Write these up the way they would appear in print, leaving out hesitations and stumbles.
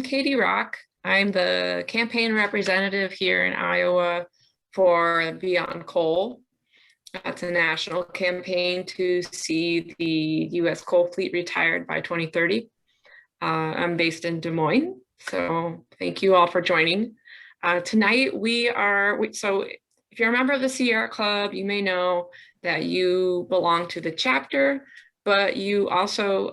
Katie Rock. I'm the campaign representative here in Iowa for Beyond Coal. It's a national campaign to see the U.S. coal fleet retired by 2030. I'm based in Des Moines, so thank you all for joining. Tonight so if you're a member of the Sierra Club, you may know that you belong to the chapter, but you also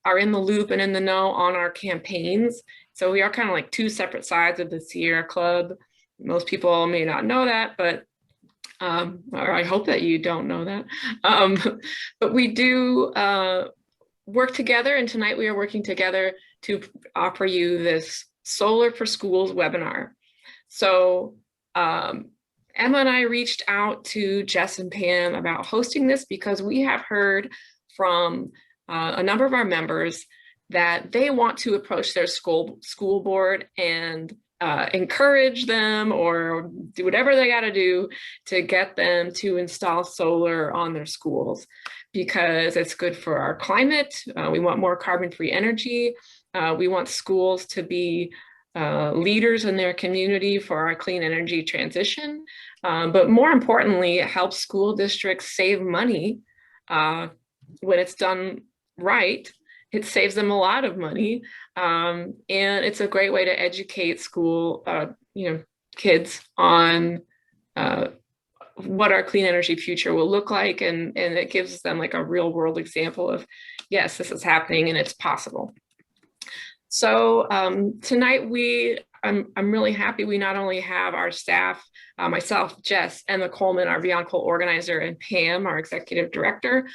are in the loop and in the know on our campaigns. So we are kind of like two separate sides of the Sierra Club. Most people may not know that, but or I hope that you don't know that. But we do work together, and tonight we are working together to offer you this Solar for Schools webinar. So Emma and I reached out to Jess and Pam about hosting this because we have heard from a number of our members that they want to approach their school board and encourage them or do whatever they got to do to get them to install solar on their schools, because it's good for our climate. We want more carbon-free energy. We want schools to be leaders in their community for our clean energy transition. But more importantly, it helps school districts save money when it's done right. It saves them a lot of money, and it's a great way to educate school, kids on what our clean energy future will look like, and it gives them like a real world example of, yes, this is happening and it's possible. So tonight I'm really happy we not only have our staff, myself, Jess, Emma Coleman, our Beyond Coal organizer, and Pam, our executive director.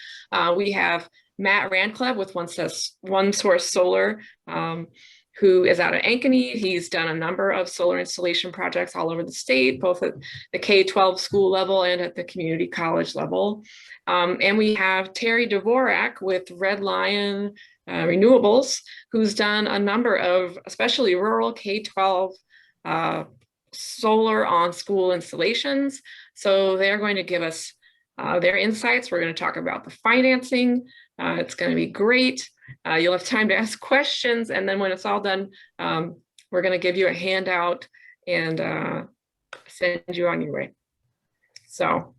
We have Matt Randklev with One Source Solar, who is out of Ankeny. He's done a number of solar installation projects all over the state, both at the K-12 school level and at the community college level. And we have Terry Dvorak with Red Lion Renewables, who's done a number of, especially rural K-12 solar on school installations. So they're going to give us their insights. We're going to talk about the financing. It's going to be great. You'll have time to ask questions, and then when it's all done, we're going to give you a handout and send you on your way. So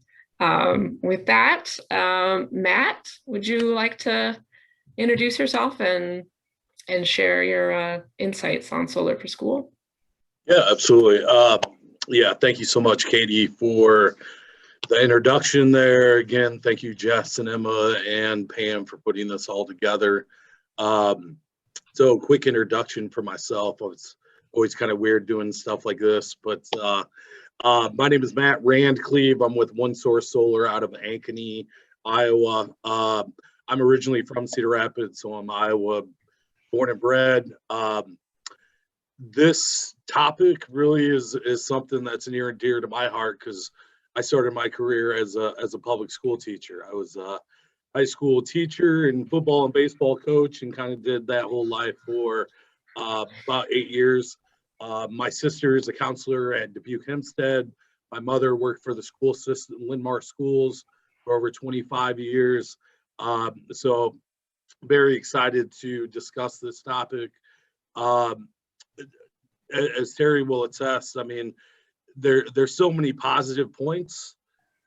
with that, Matt, would you like to introduce yourself and share your insights on Solar for School? Yeah, absolutely. Yeah, thank you so much, Katie, for the introduction there. Again, thank you, Jess and Emma and Pam, for putting this all together. So quick introduction for myself. It's always kind of weird doing stuff like this, but my name is Matt Randklev. I'm with One Source Solar out of Ankeny, Iowa. I'm originally from Cedar Rapids, so I'm Iowa born and bred. This topic really is something that's near and dear to my heart, because I started my career as a public school teacher. I was a high school teacher and football and baseball coach, and kind of did that whole life for about 8 years. My sister is a counselor at Dubuque Hempstead. My mother worked for the school system, Linn-Mar Schools, for over 25 years. So very excited to discuss this topic. As Terry will attest, I mean, there's so many positive points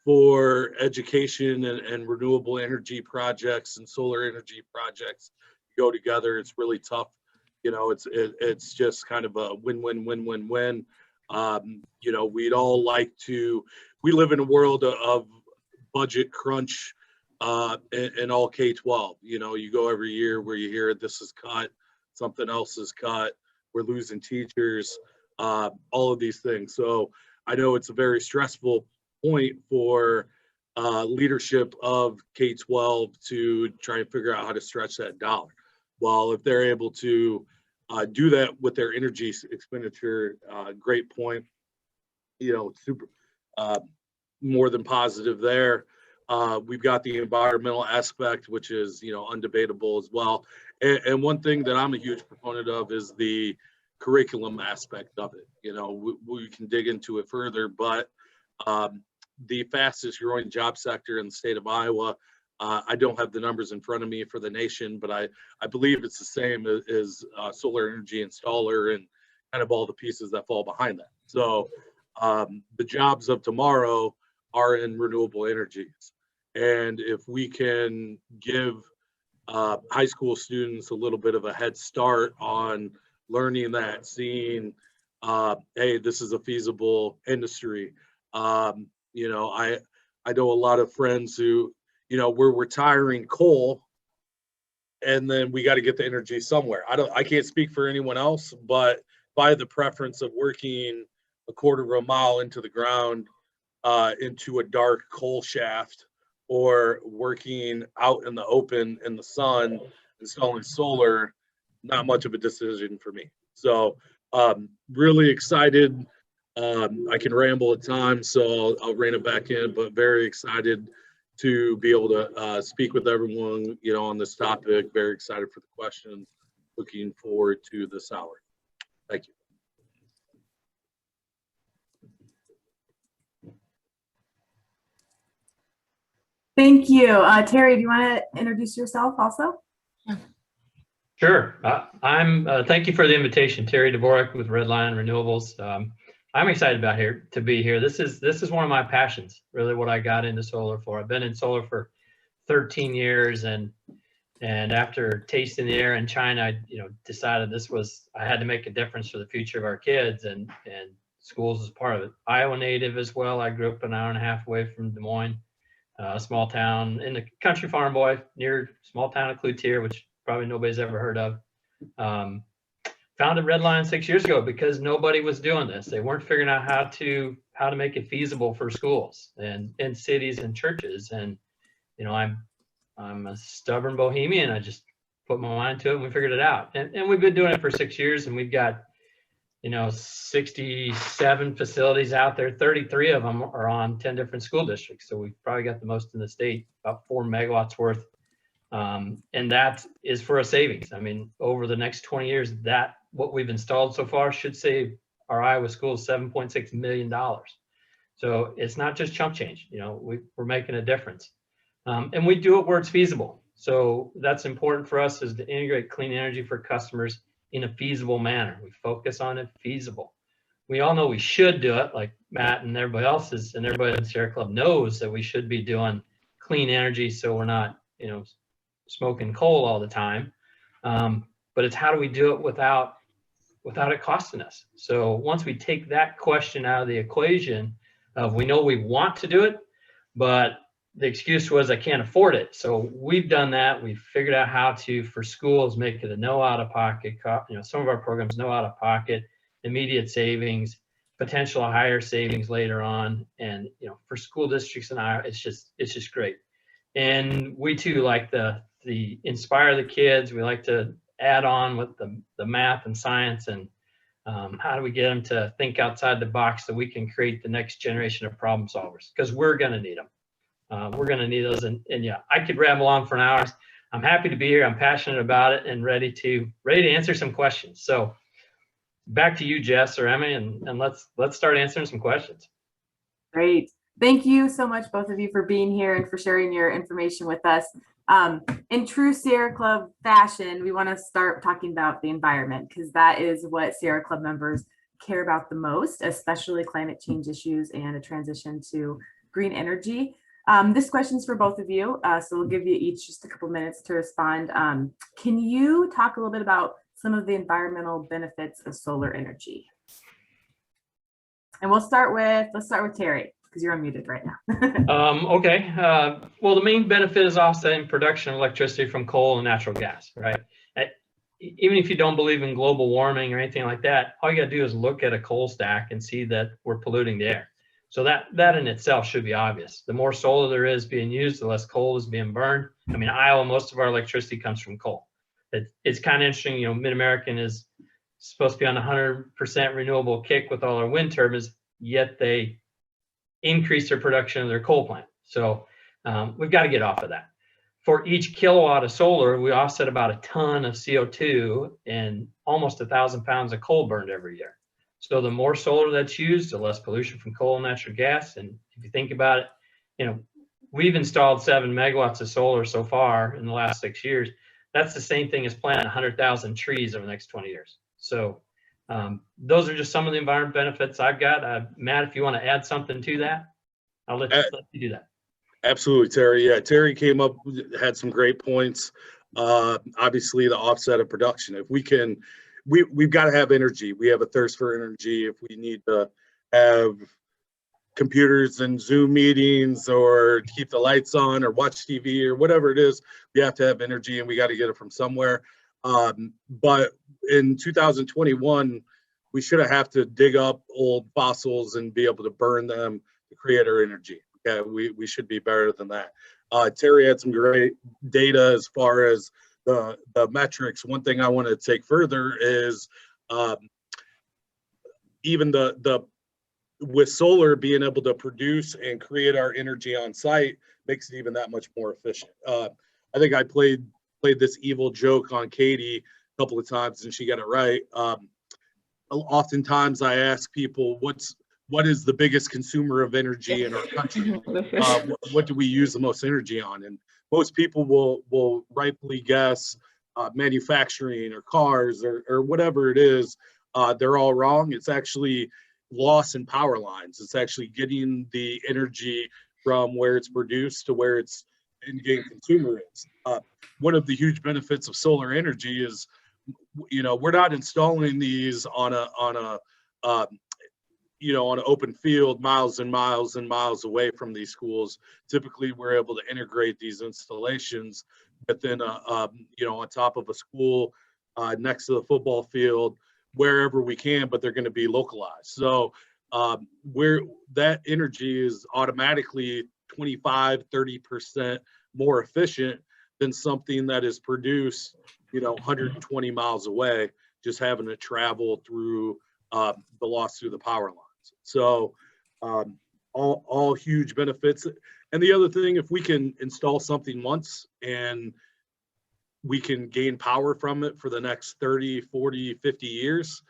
for education and renewable energy projects and solar energy projects go together. It's really tough. It's just kind of a win-win-win-win-win. We'd all like to, we live in a world of budget crunch in all K-12. You go every year where you hear this is cut, something else is cut, we're losing teachers, all of these things. So I know it's a very stressful point for leadership of K-12 to try and figure out how to stretch that dollar. Well, if they're able to do that with their energy expenditure, great point. Super, more than positive there. We've got the environmental aspect, which is, undebatable as well. And one thing that I'm a huge proponent of is the curriculum aspect of it. We can dig into it further, but the fastest growing job sector in the state of Iowa I don't have the numbers in front of me for the nation, but I believe it's the same as solar energy installer and kind of all the pieces that fall behind that. So the jobs of tomorrow are in renewable energies. And if we can give high school students a little bit of a head start on learning that, seeing, hey, this is a feasible industry. You know, I know a lot of friends who, you know, we're retiring coal, and then we got to get the energy somewhere. I can't speak for anyone else, but by the preference of working a quarter of a mile into the ground, into a dark coal shaft, or working out in the open in the sun, installing solar, not much of a decision for me. So really excited. I can ramble at times, so I'll rein it back in, but very excited to be able to speak with everyone, you know, on this topic. Very excited for the questions. Looking forward to this hour. Thank you. Thank you. Terry, do you want to introduce yourself also? Sure. Thank you for the invitation, Terry Dvorak with Red Lion Renewables. I'm excited about to be here. This is one of my passions, really what I got into solar for. I've been in solar for 13 years, and after tasting the air in China, I decided I had to make a difference for the future of our kids, and schools is part of it. Iowa native as well. I grew up an hour and a half away from Des Moines, a small town, in the country farm boy near small town of Cloutier, which probably nobody's ever heard of. Founded Red Lion 6 years ago because nobody was doing this. They weren't figuring out how to make it feasible for schools and cities and churches. And I'm a stubborn bohemian. I just put my mind to it and we figured it out. And we've been doing it for 6 years, and we've got 67 facilities out there. 33 of them are on 10 different school districts. So we've probably got the most in the state, about 4 megawatts worth. And that is for a savings. I mean, over the next 20 years, what we've installed so far should save our Iowa schools $7.6 million. So it's not just chump change. We're making a difference. And we do it where it's feasible. So that's important for us, is to integrate clean energy for customers in a feasible manner. We focus on it feasible. We all know we should do it, like Matt and everybody else is, and everybody in the Sierra Club knows that we should be doing clean energy, so we're not, smoking coal all the time. But it's how do we do it without it costing us? So once we take that question out of the equation, we know we want to do it, but the excuse was I can't afford it. So we've done that. We've figured out how to, for schools, make it a no out-of-pocket. Some of our programs no out-of-pocket, immediate savings, potential higher savings later on. And for school districts in Iowa, it's just great. And we too like the inspire the kids. We like to add on with the math and science, and how do we get them to think outside the box so we can create the next generation of problem solvers, because we're going to need them. We're going to need those. And yeah, I could ramble on for an hour. I'm happy to be here. I'm passionate about it and ready to answer some questions. So back to you, Jess or Emmy, and let's start answering some questions. Great. Thank you so much, both of you, for being here and for sharing your information with us. In true Sierra Club fashion, we want to start talking about the environment, because that is what Sierra Club members care about the most, especially climate change issues and a transition to green energy. This question is for both of you, so we'll give you each just a couple minutes to respond. Can you talk a little bit about some of the environmental benefits of solar energy? And let's start with Terry, because you're unmuted right now. Okay. Well, the main benefit is offsetting production of electricity from coal and natural gas, right? Even if you don't believe in global warming or anything like that, all you got to do is look at a coal stack and see that we're polluting the air. So that in itself should be obvious. The more solar there is being used, the less coal is being burned. I mean, Iowa, most of our electricity comes from coal. It's kind of interesting, Mid-American is supposed to be on a 100% renewable kick with all our wind turbines, yet they increase their production of their coal plant. So we've got to get off of that. For each kilowatt of solar, we offset about a ton of CO2 and almost 1,000 pounds of coal burned every year. So the more solar that's used, the less pollution from coal and natural gas. And if you think about it, we've installed 7 megawatts of solar so far in the last 6 years. That's the same thing as planting 100,000 trees over the next 20 years. So those are just some of the environment benefits I've got. Matt, if you want to add something to that, I'll let you do that. Absolutely, Terry. Yeah, Terry came up, had some great points. Obviously, the offset of production. If we can, we've got to have energy. We have a thirst for energy. If we need to have computers and Zoom meetings or keep the lights on or watch TV or whatever it is, we have to have energy and we got to get it from somewhere. But in 2021, we shouldn't have to dig up old fossils and be able to burn them to create our energy. Yeah, we should be better than that. Terry had some great data as far as the metrics. One thing I want to take further is even the with solar being able to produce and create our energy on site makes it even that much more efficient. I think I played this evil joke on Katie a couple of times and she got it right. Oftentimes I ask people, what is the biggest consumer of energy in our country? What do we use the most energy on? And most people will rightfully guess manufacturing or cars or whatever it is. They're all wrong. It's actually loss in power lines. It's actually getting the energy from where it's produced to where its end-game consumer is. One of the huge benefits of solar energy is, we're not installing these on an open field, miles and miles and miles away from these schools. Typically, we're able to integrate these installations within on top of a school, next to the football field, wherever we can, but they're going to be localized. So where that energy is automatically 25-30% more efficient than something that is produced 120 miles away, just having to travel through the loss through the power lines. So all huge benefits. And the other thing, if we can install something once and we can gain power from it for the next 30, 40, 50 years,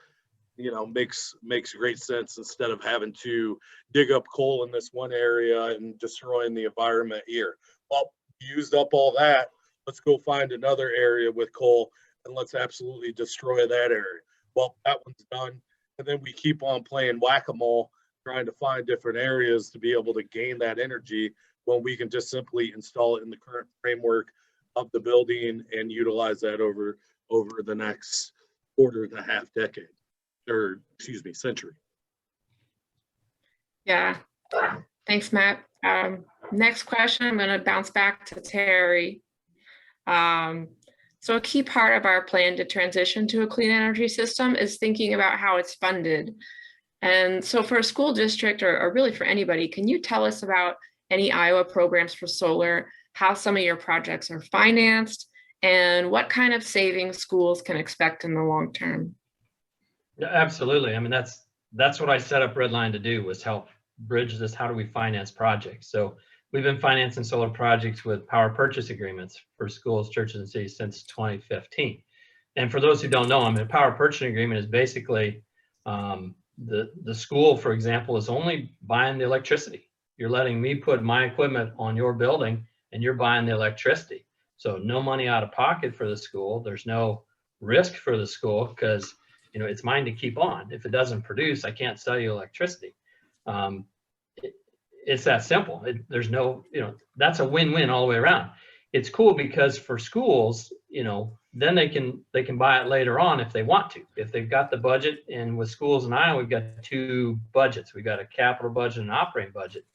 makes great sense instead of having to dig up coal in this one area and destroying the environment here. Well, used up all that, let's go find another area with coal and let's absolutely destroy that area. Well, that one's done. And then we keep on playing whack-a-mole, trying to find different areas to be able to gain that energy when we can just simply install it in the current framework of the building and utilize that over the next quarter and a half decade, or century. Yeah, thanks, Matt. Next question, I'm going to bounce back to Terry. So a key part of our plan to transition to a clean energy system is thinking about how it's funded. And so for a school district or really for anybody, can you tell us about any Iowa programs for solar, how some of your projects are financed, and what kind of savings schools can expect in the long term? Yeah, absolutely. I mean, that's what I set up Red Lion to do, was help bridge this. How do we finance projects? So we've been financing solar projects with power purchase agreements for schools, churches, and cities since 2015. And for those who don't know, a power purchase agreement is basically the school, for example, is only buying the electricity. You're letting me put my equipment on your building and you're buying the electricity. So no money out of pocket for the school. There's no risk for the school because it's mine to keep on. If it doesn't produce, I can't sell you electricity. It's that simple. There's no, that's a win-win all the way around. It's cool because for schools, then they can buy it later on if they want to, if they've got the budget. And with schools in Iowa, we've got two budgets. We've got a capital budget and an operating budget.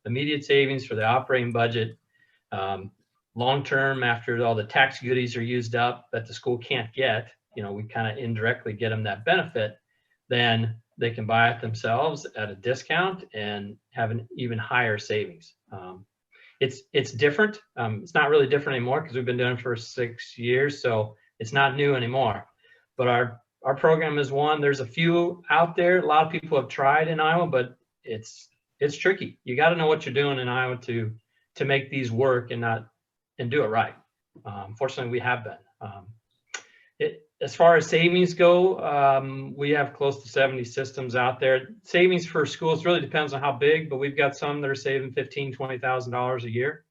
Immediate savings for the operating budget, long-term after all the tax goodies are used up that the school can't get, we kind of indirectly get them that benefit, then they can buy it themselves at a discount and have an even higher savings. It's different. It's not really different anymore because we've been doing it for 6 years, so it's not new anymore. But our program is one. There's a few out there. A lot of people have tried in Iowa, but it's tricky. You got to know what you're doing in Iowa to make these work and do it right. Fortunately, we have been. as far as savings go, we have close to 70 systems out there. Savings for schools really depends on how big, but we've got some that are saving $15,000, $20,000 a year.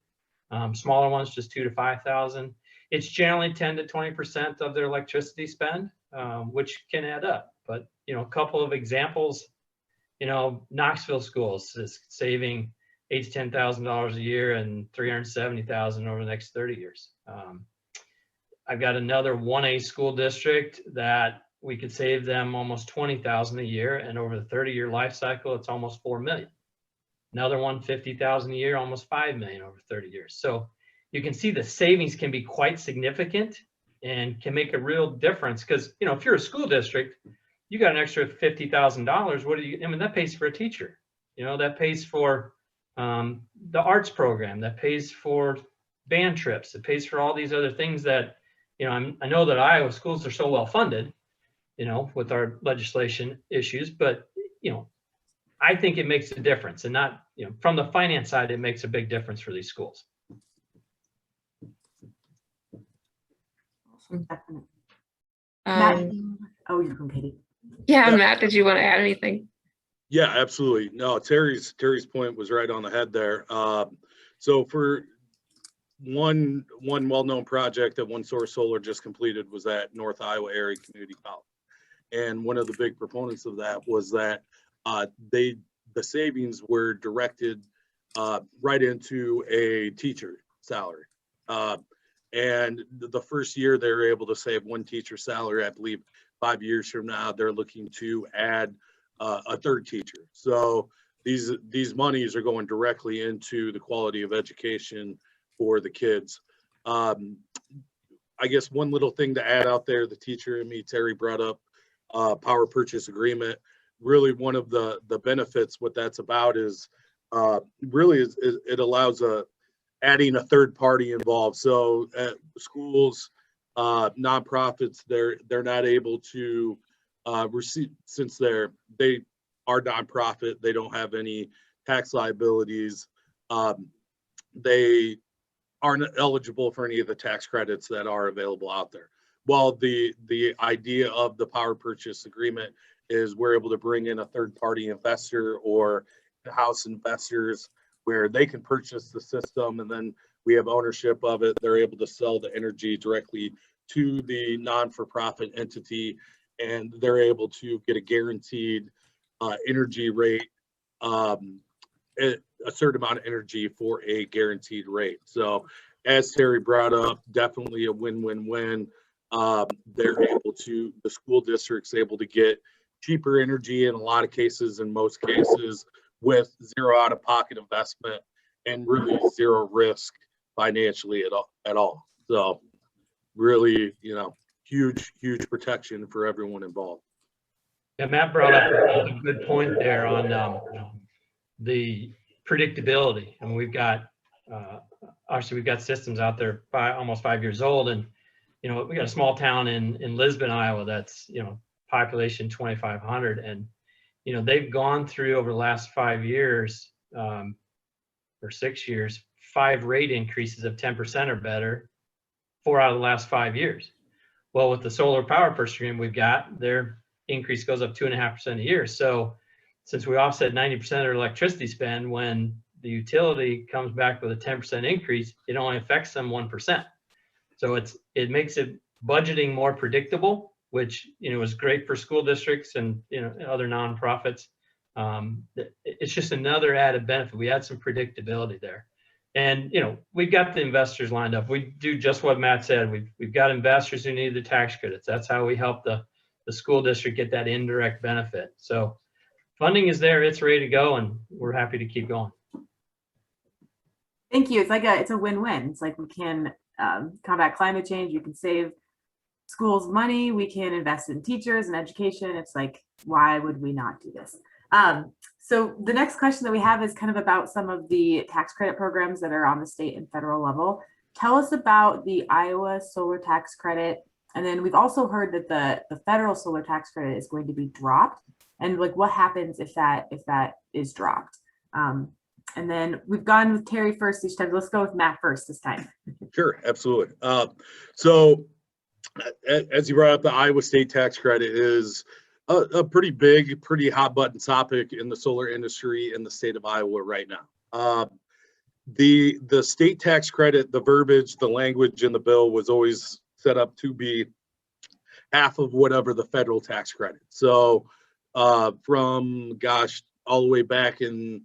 Smaller ones, just $2,000 to $5,000. It's generally 10 to 20% of their electricity spend, which can add up. But, you know, a couple of examples, you know, Knoxville schools is saving $8,000 to $10,000 a year and $370,000 over the next 30 years. I've got another 1A school district that we could save them almost $20,000 a year, and over the 30-year life cycle, it's almost $4 million. Another one, $50,000 a year, almost $5 million over 30 years. So you can see the savings can be quite significant and can make a real difference. Because, you know, if you're a school district, you got an extra $50,000. What do you? I mean, that pays for a teacher. You know, that pays for the arts program. That pays for band trips. It pays for all these other things that, you know, I know that Iowa schools are so well funded, you know, with our legislation issues, but, you know, I think it makes a difference, and not, you know, from the finance side, it makes a big difference for these schools. Definitely. Matt, oh, you're from Katie. Yeah, Matt, did you want to add anything? Yeah, absolutely. No, Terry's point was right on the head there. So for one well-known project that One Source Solar just completed was at North Iowa Area Community College. And one of the big proponents of that was that the savings were directed right into a teacher salary. And the first year they were able to save one teacher salary. I believe 5 years from now, they're looking to add a third teacher. So these monies are going directly into the quality of education for the kids. I guess one little thing to add out there, the teacher and me, Terry, brought up power purchase agreement. Really, one of the benefits, what that's about is it allows adding a third party involved. So at schools, nonprofits, they're not able to receive, since they are nonprofit, they don't have any tax liabilities. They aren't eligible for any of the tax credits that are available out there. Well, the idea of the power purchase agreement is we're able to bring in a third party investor or house investors where they can purchase the system, and then we have ownership of it. They're able to sell the energy directly to the non-for-profit entity, and they're able to get a guaranteed energy rate, a certain amount of energy for a guaranteed rate. So as Terry brought up, definitely a win-win-win. The school district's able to get cheaper energy in a lot of cases, in most cases, with zero out-of-pocket investment and really zero risk financially at all. So really, you know, huge protection for everyone involved. Yeah, Matt brought up a good point there on the predictability. And we've got, obviously we've got systems out there almost 5 years old, and, you know, we got a small town in Lisbon, Iowa, that's, you know, population 2,500. And, you know, they've gone through over the last 5 years or 6 years, 5 rate increases of 10% or better, 4 out of the last 5 years. Well, with the solar power purchase agreement we've got, their increase goes up 2.5% a year. So since we offset 90% of their electricity spend, when the utility comes back with a 10% increase, it only affects them 1%. So it makes it budgeting more predictable, which, you know, is great for school districts and, you know, other nonprofits. It's just another added benefit. We add some predictability there. And, you know, we've got the investors lined up. We do just what Matt said. We've got investors who need the tax credits. That's how we help the school district get that indirect benefit. So funding is there, it's ready to go, and we're happy to keep going. Thank you. It's a win-win. It's like we can combat climate change. We can save schools money. We can invest in teachers and education. It's like, why would we not do this? So the next question that we have is kind of about some of the tax credit programs that are on the state and federal level. Tell us about the Iowa solar tax credit. And then we've also heard that the federal solar tax credit is going to be dropped. And like, what happens if that is dropped? And then we've gone with Terry first each time. Let's go with Matt first this time. Sure, absolutely. So as you brought up, the Iowa state tax credit is a pretty big, pretty hot button topic in the solar industry in the state of Iowa right now. The state tax credit, the verbiage, the language in the bill was always set up to be half of whatever the federal tax credit. So from, gosh, all the way back in,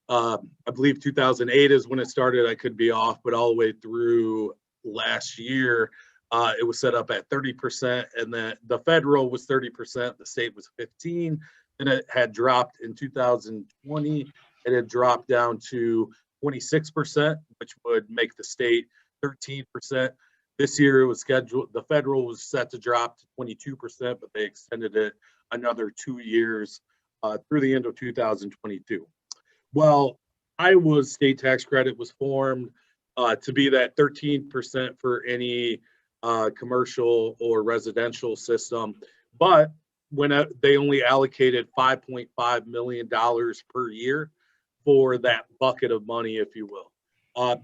I believe 2008 is when it started. I could be off, but all the way through last year, it was set up at 30%, and then the federal was 30%, the state was 15%, and it had dropped in 2020. It had dropped down to 26%, which would make the state 13%. This year it was scheduled, the federal was set to drop to 22%, but they extended it another 2 years through the end of 2022. Well, Iowa's state tax credit was formed to be that 13% for any commercial or residential system, but when they only allocated $5.5 million per year for that bucket of money, if you will.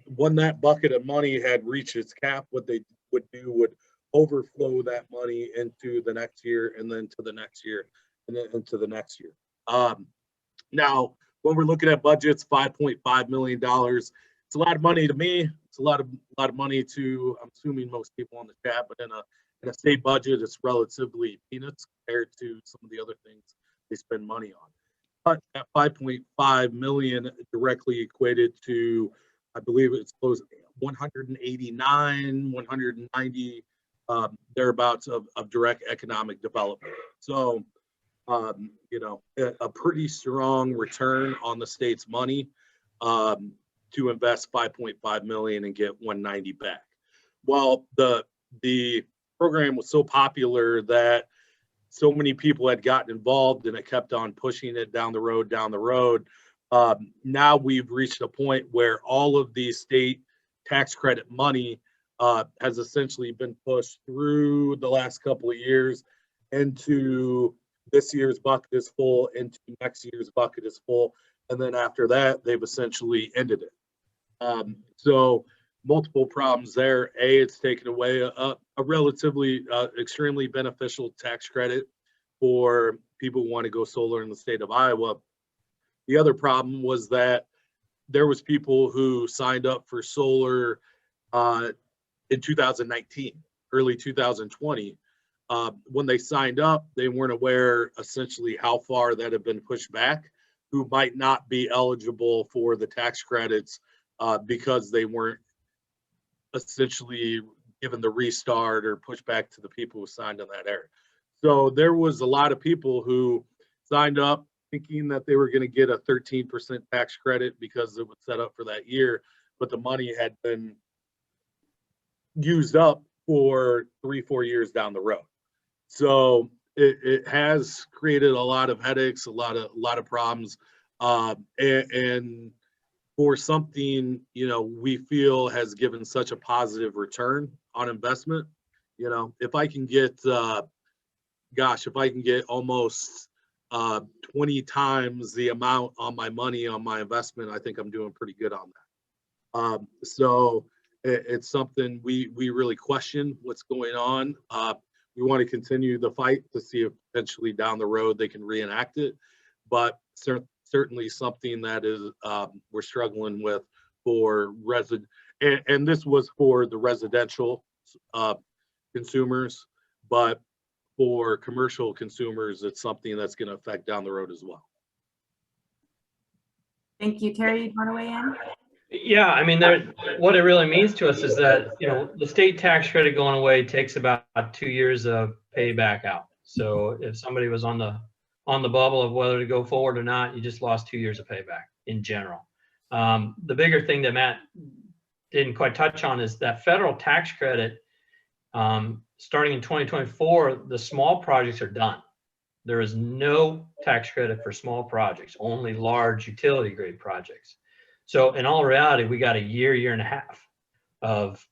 When that bucket of money had reached its cap, what they would do would overflow that money into the next year, and then to the next year, and then into the next year. Now, when we're looking at budgets, $5.5 million, it's a lot of money to me. It's a lot of money to, I'm assuming, most people on the chat, but in a state budget, it's relatively peanuts compared to some of the other things they spend money on. But that 5.5 million directly equated to, I believe it's close to 189, 190 thereabouts of direct economic development. So, you know, a pretty strong return on the state's money to invest 5.5 million and get 190 back. Well, the program was so popular that so many people had gotten involved, and it kept on pushing it down the road. Now we've reached a point where all of these state tax credit money has essentially been pushed through the last couple of years into this year's bucket is full, into next year's bucket is full, and then after that, they've essentially ended it. So multiple problems there. A, it's taken away a relatively extremely beneficial tax credit for people who want to go solar in the state of Iowa. The other problem was that there was people who signed up for solar in 2019, early 2020. When they signed up, they weren't aware essentially how far that had been pushed back, who might not be eligible for the tax credits because they weren't essentially given the restart or pushed back to the people who signed in that area. So there was a lot of people who signed up thinking that they were going to get a 13% tax credit because it was set up for that year, but the money had been used up for 3-4 years down the road. So it has created a lot of headaches, a lot of problems, and for something, you know, we feel has given such a positive return on investment. You know, if I can get, if I can get almost 20 times the amount on my money on my investment, I think I'm doing pretty good on that. So it's something we really question what's going on. We want to continue the fight to see if potentially down the road they can reenact it, but certainly something that is we're struggling with for and this was for the residential consumers, but for commercial consumers, it's something that's going to affect down the road as well. Thank you. Terry, you want to weigh in? Yeah, I mean, what it really means to us is that, you know, the state tax credit going away takes about 2 years of payback out. So if somebody was on the bubble of whether to go forward or not, you just lost 2 years of payback in general. The bigger thing that Matt didn't quite touch on is that federal tax credit, starting in 2024, the small projects are done. There is no tax credit for small projects, only large utility grade projects. So in all reality, we got a year and a half of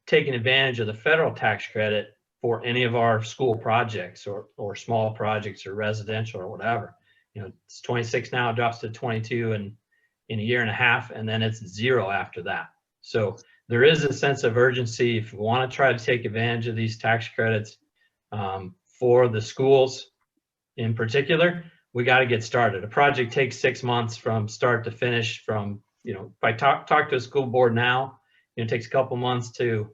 taking advantage of the federal tax credit for any of our school projects or small projects or residential or whatever. You know, it's 26 now, it drops to 22 in a year and a half, and then it's 0 after that. So there is a sense of urgency if you want to try to take advantage of these tax credits for the schools in particular. We got to get started. A project takes 6 months from start to finish. From, you know, if I talk to a school board now, it takes a couple months to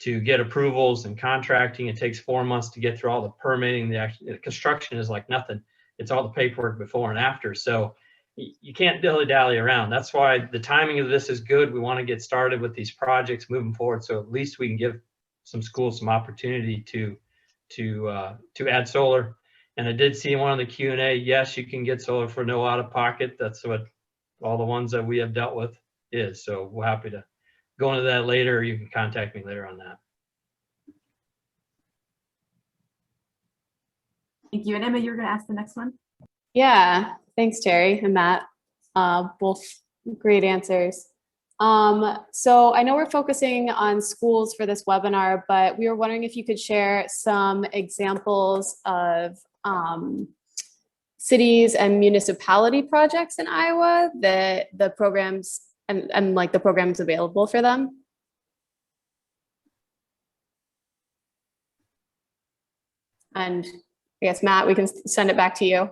get approvals and contracting. It takes 4 months to get through all the permitting. The construction is like nothing. It's all the paperwork before and after. So you can't dilly-dally around. That's why the timing of this is good. We want to get started with these projects moving forward, so at least we can give some schools some opportunity to add solar. And I did see in one of the Q&A, yes, you can get solar for no out of pocket. That's what all the ones that we have dealt with is. So we're happy to go into that later, or you can contact me later on that. Thank you. And Emma, you're going to ask the next one? Yeah, thanks, Terry and Matt. Both great answers. So I know we're focusing on schools for this webinar, but we were wondering if you could share some examples of cities and municipality projects in Iowa, that the programs and like the programs available for them. And I guess, Matt, we can send it back to you.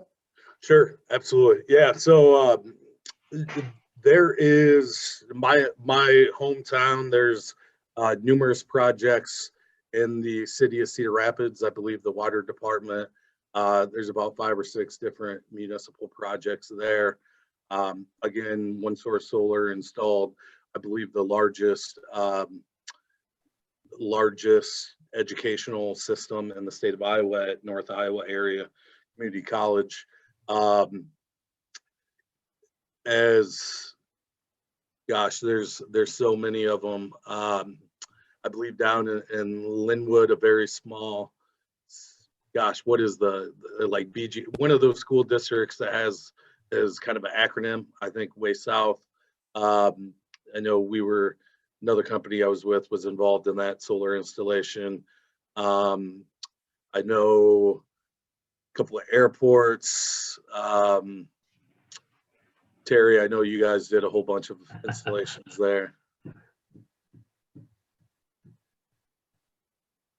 Sure, absolutely. Yeah, so there is my hometown. There's numerous projects in the city of Cedar Rapids. I believe the water department, there's about 5 or 6 different municipal projects there. Again, one source solar installed. I believe the largest educational system in the state of Iowa at North Iowa Area Community College. As gosh, there's so many of them. I believe down in Linwood, a very small, gosh, what is the like BG, one of those school districts that has is kind of an acronym, I think, way south. I know another company I was with was involved in that solar installation. I know a couple of airports. Terry, I know you guys did a whole bunch of installations there.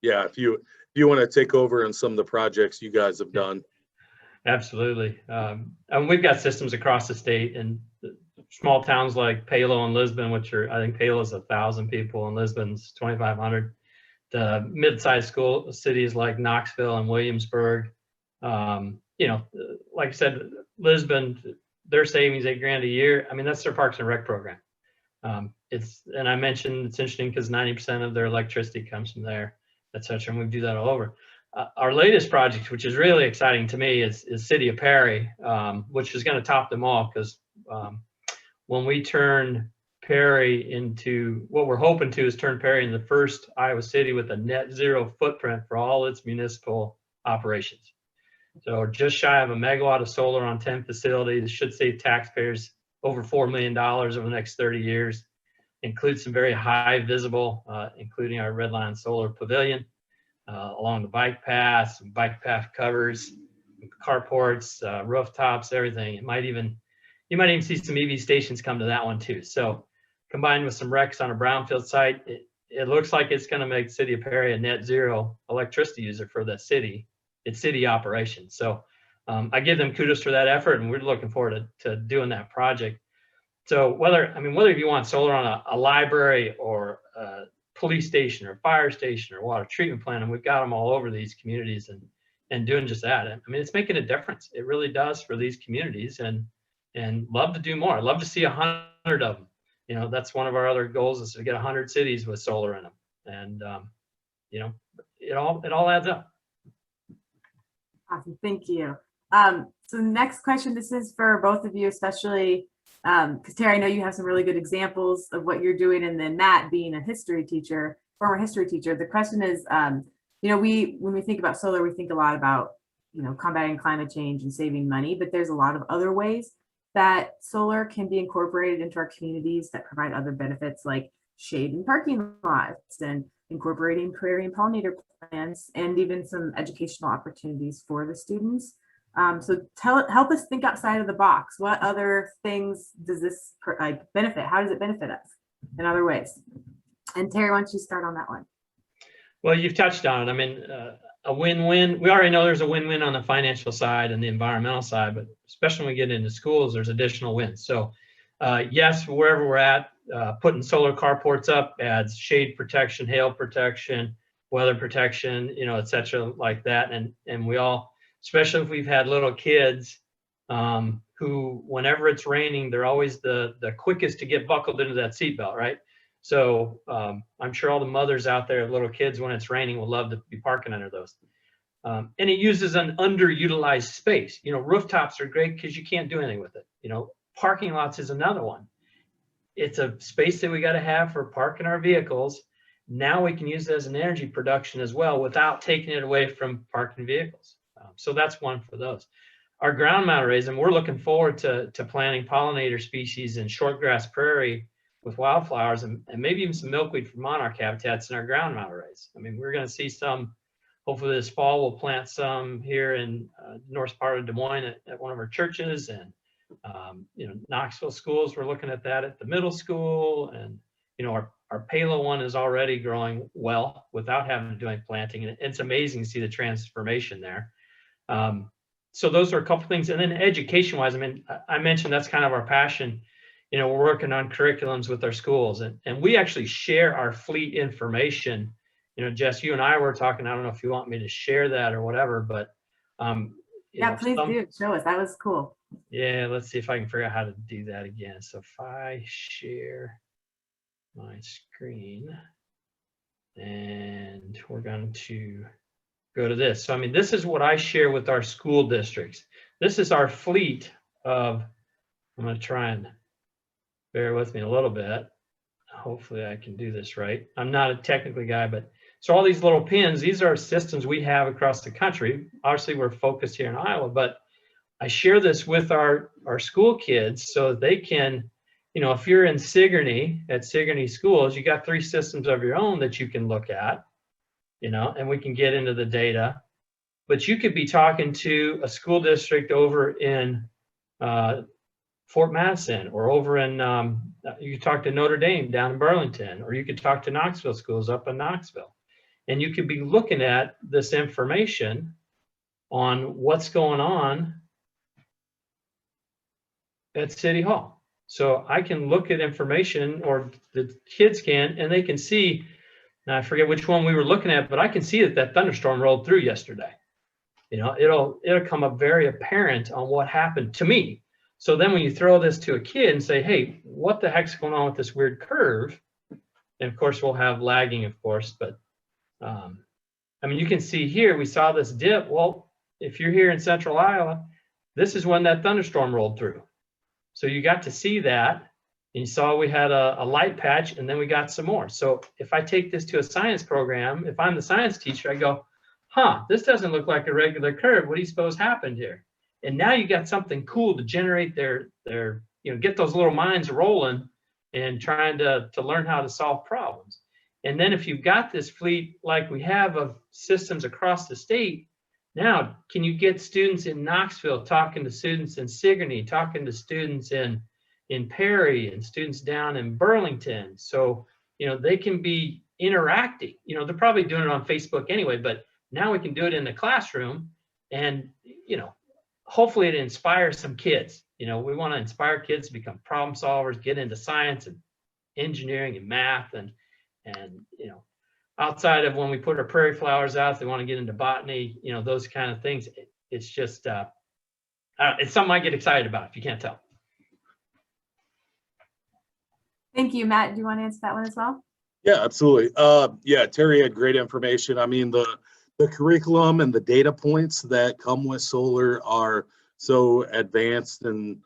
Yeah, if you want to take over on some of the projects you guys have done. Absolutely. And we've got systems across the state, and small towns like Palo and Lisbon, which are, I think Palo's 1,000 people and Lisbon's 2,500. The mid-sized school cities like Knoxville and Williamsburg. You know, like I said, Lisbon, their savings $8,000 a year. I mean, that's their Parks and Rec program. And I mentioned it's interesting because 90% of their electricity comes from there, etc. And we do that all over. Our latest project, which is really exciting to me, is City of Perry, which is going to top them all, because when we turn Perry into, what we're hoping to is turn Perry into the first Iowa city with a net zero footprint for all its municipal operations. So just shy of 1 megawatt of solar on 10 facilities should save taxpayers over $4 million over the next 30 years. Includes some very high visible, including our Red Lion Solar Pavilion, along the bike paths, bike path covers, carports, rooftops, everything. You might even see some EV stations come to that one too. So combined with some RECs on a brownfield site, it looks like it's going to make the City of Perry a net zero electricity user for the city. It's city operations. So I give them kudos for that effort, and we're looking forward to doing that project. So whether you want solar on a library or a police station or fire station or water treatment plant, and we've got them all over these communities and doing just that. I mean, it's making a difference. It really does for these communities, and love to do more. I'd love to see 100 of them. You know, that's one of our other goals, is to get 100 cities with solar in them. And you know, it all adds up. Awesome, thank you. So the next question, this is for both of you, especially because Terry, I know you have some really good examples of what you're doing, and then Matt, being a history teacher, former history teacher. The question is, you know, when we think about solar, we think a lot about, you know, combating climate change and saving money, but there's a lot of other ways that solar can be incorporated into our communities that provide other benefits, like shade in parking lots and incorporating prairie and pollinator plants, and even some educational opportunities for the students. So help us think outside of the box. What other things does this benefit? How does it benefit us in other ways? And Terry, why don't you start on that one? Well, you've touched on it. I mean, a win-win. We already know there's a win-win on the financial side and the environmental side, but especially when we get into schools, there's additional wins. So yes, wherever we're at, putting solar carports up adds shade protection, hail protection, weather protection, you know, et cetera, like that. And we all, especially if we've had little kids who, whenever it's raining, they're always the quickest to get buckled into that seatbelt, right? So I'm sure all the mothers out there of little kids, when it's raining, will love to be parking under those. And it uses an underutilized space. You know, rooftops are great because you can't do anything with it. You know, parking lots is another one. It's a space that we got to have for parking our vehicles. Now we can use it as an energy production as well without taking it away from parking vehicles. So that's one for those. Our ground mount arrays, and we're looking forward to planting pollinator species in shortgrass prairie with wildflowers and maybe even some milkweed for monarch habitats in our ground mount arrays. I mean, we're going to see some, hopefully this fall, we'll plant some here in north part of Des Moines at one of our churches, and you know, Knoxville schools, we're looking at that at the middle school, and you know, our Palo one is already growing well without having to do any planting, and it's amazing to see the transformation there. So those are a couple things. And then education wise, I mean, I mentioned that's kind of our passion. You know, we're working on curriculums with our schools, and we actually share our fleet information. You know, Jess, you and I were talking, I don't know if you want me to share that or whatever, but yeah, please do show us. That was cool. Yeah, let's see if I can figure out how to do that again. So if I share my screen, and we're going to go to this. So I mean, this is what I share with our school districts. This is our fleet of, I'm going to try and bear with me a little bit. Hopefully I can do this right. I'm not a technical guy, but so all these little pins, these are systems we have across the country. Obviously we're focused here in Iowa, but I share this with our school kids so that they can, you know, if you're in Sigourney, at Sigourney schools, you got 3 systems of your own that you can look at, you know, and we can get into the data. But you could be talking to a school district over in Fort Madison, or over in, you could talk to Notre Dame down in Burlington, or you could talk to Knoxville schools up in Knoxville. And you could be looking at this information on what's going on at City Hall. So I can look at information, or the kids can, and they can see, now I forget which one we were looking at, but I can see that thunderstorm rolled through yesterday. You know, it'll come up very apparent on what happened to me. So then when you throw this to a kid and say, hey, what the heck's going on with this weird curve? And of course we'll have lagging, of course, but I mean, you can see here, we saw this dip. Well, if you're here in central Iowa, this is when that thunderstorm rolled through. So you got to see that, and you saw we had a light patch, and then we got some more. So if I take this to a science program, if I'm the science teacher, I go, huh, this doesn't look like a regular curve. What do you suppose happened here? And now you got something cool to generate their you know, get those little minds rolling and trying to learn how to solve problems. And then if you've got this fleet like we have of systems across the state, now can you get students in Knoxville talking to students in Sigourney, talking to students in Perry, and students down in Burlington? So, you know, they can be interacting. You know, they're probably doing it on Facebook anyway, but now we can do it in the classroom, and, you know, hopefully it inspires some kids. You know, we want to inspire kids to become problem solvers, get into science and engineering and math, and you know, outside of when we put our prairie flowers out, they want to get into botany, you know, those kind of things. It's just, it's something I get excited about, if you can't tell. Thank you, Matt. Do you want to answer that one as well? Yeah, absolutely. Yeah, Terry had great information. I mean, the curriculum and the data points that come with solar are so advanced, and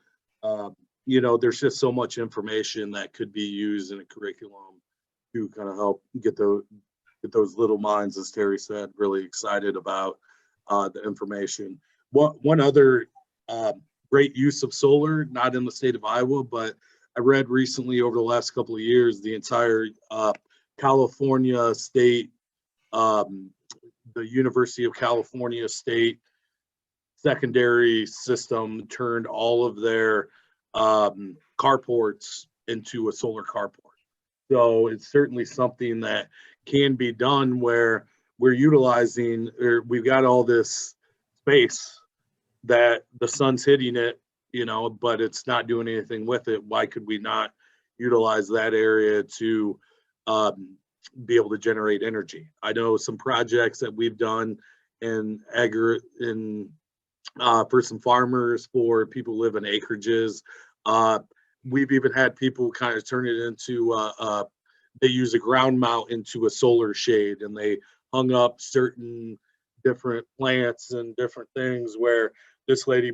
you know, there's just so much information that could be used in a curriculum to kind of help get those little minds, as Terry said, really excited about the information. One other great use of solar, not in the state of Iowa, but I read recently over the last couple of years, the entire California state, the University of California state secondary system turned all of their carports into a solar carport. So it's certainly something that can be done where we're utilizing, or we've got all this space that the sun's hitting it, you know, but it's not doing anything with it. Why could we not utilize that area to be able to generate energy? I know some projects that we've done in for some farmers, for people who live in acreages. We've even had people kind of turn it into, they use a ground mount into a solar shade, and they hung up certain different plants and different things where this lady,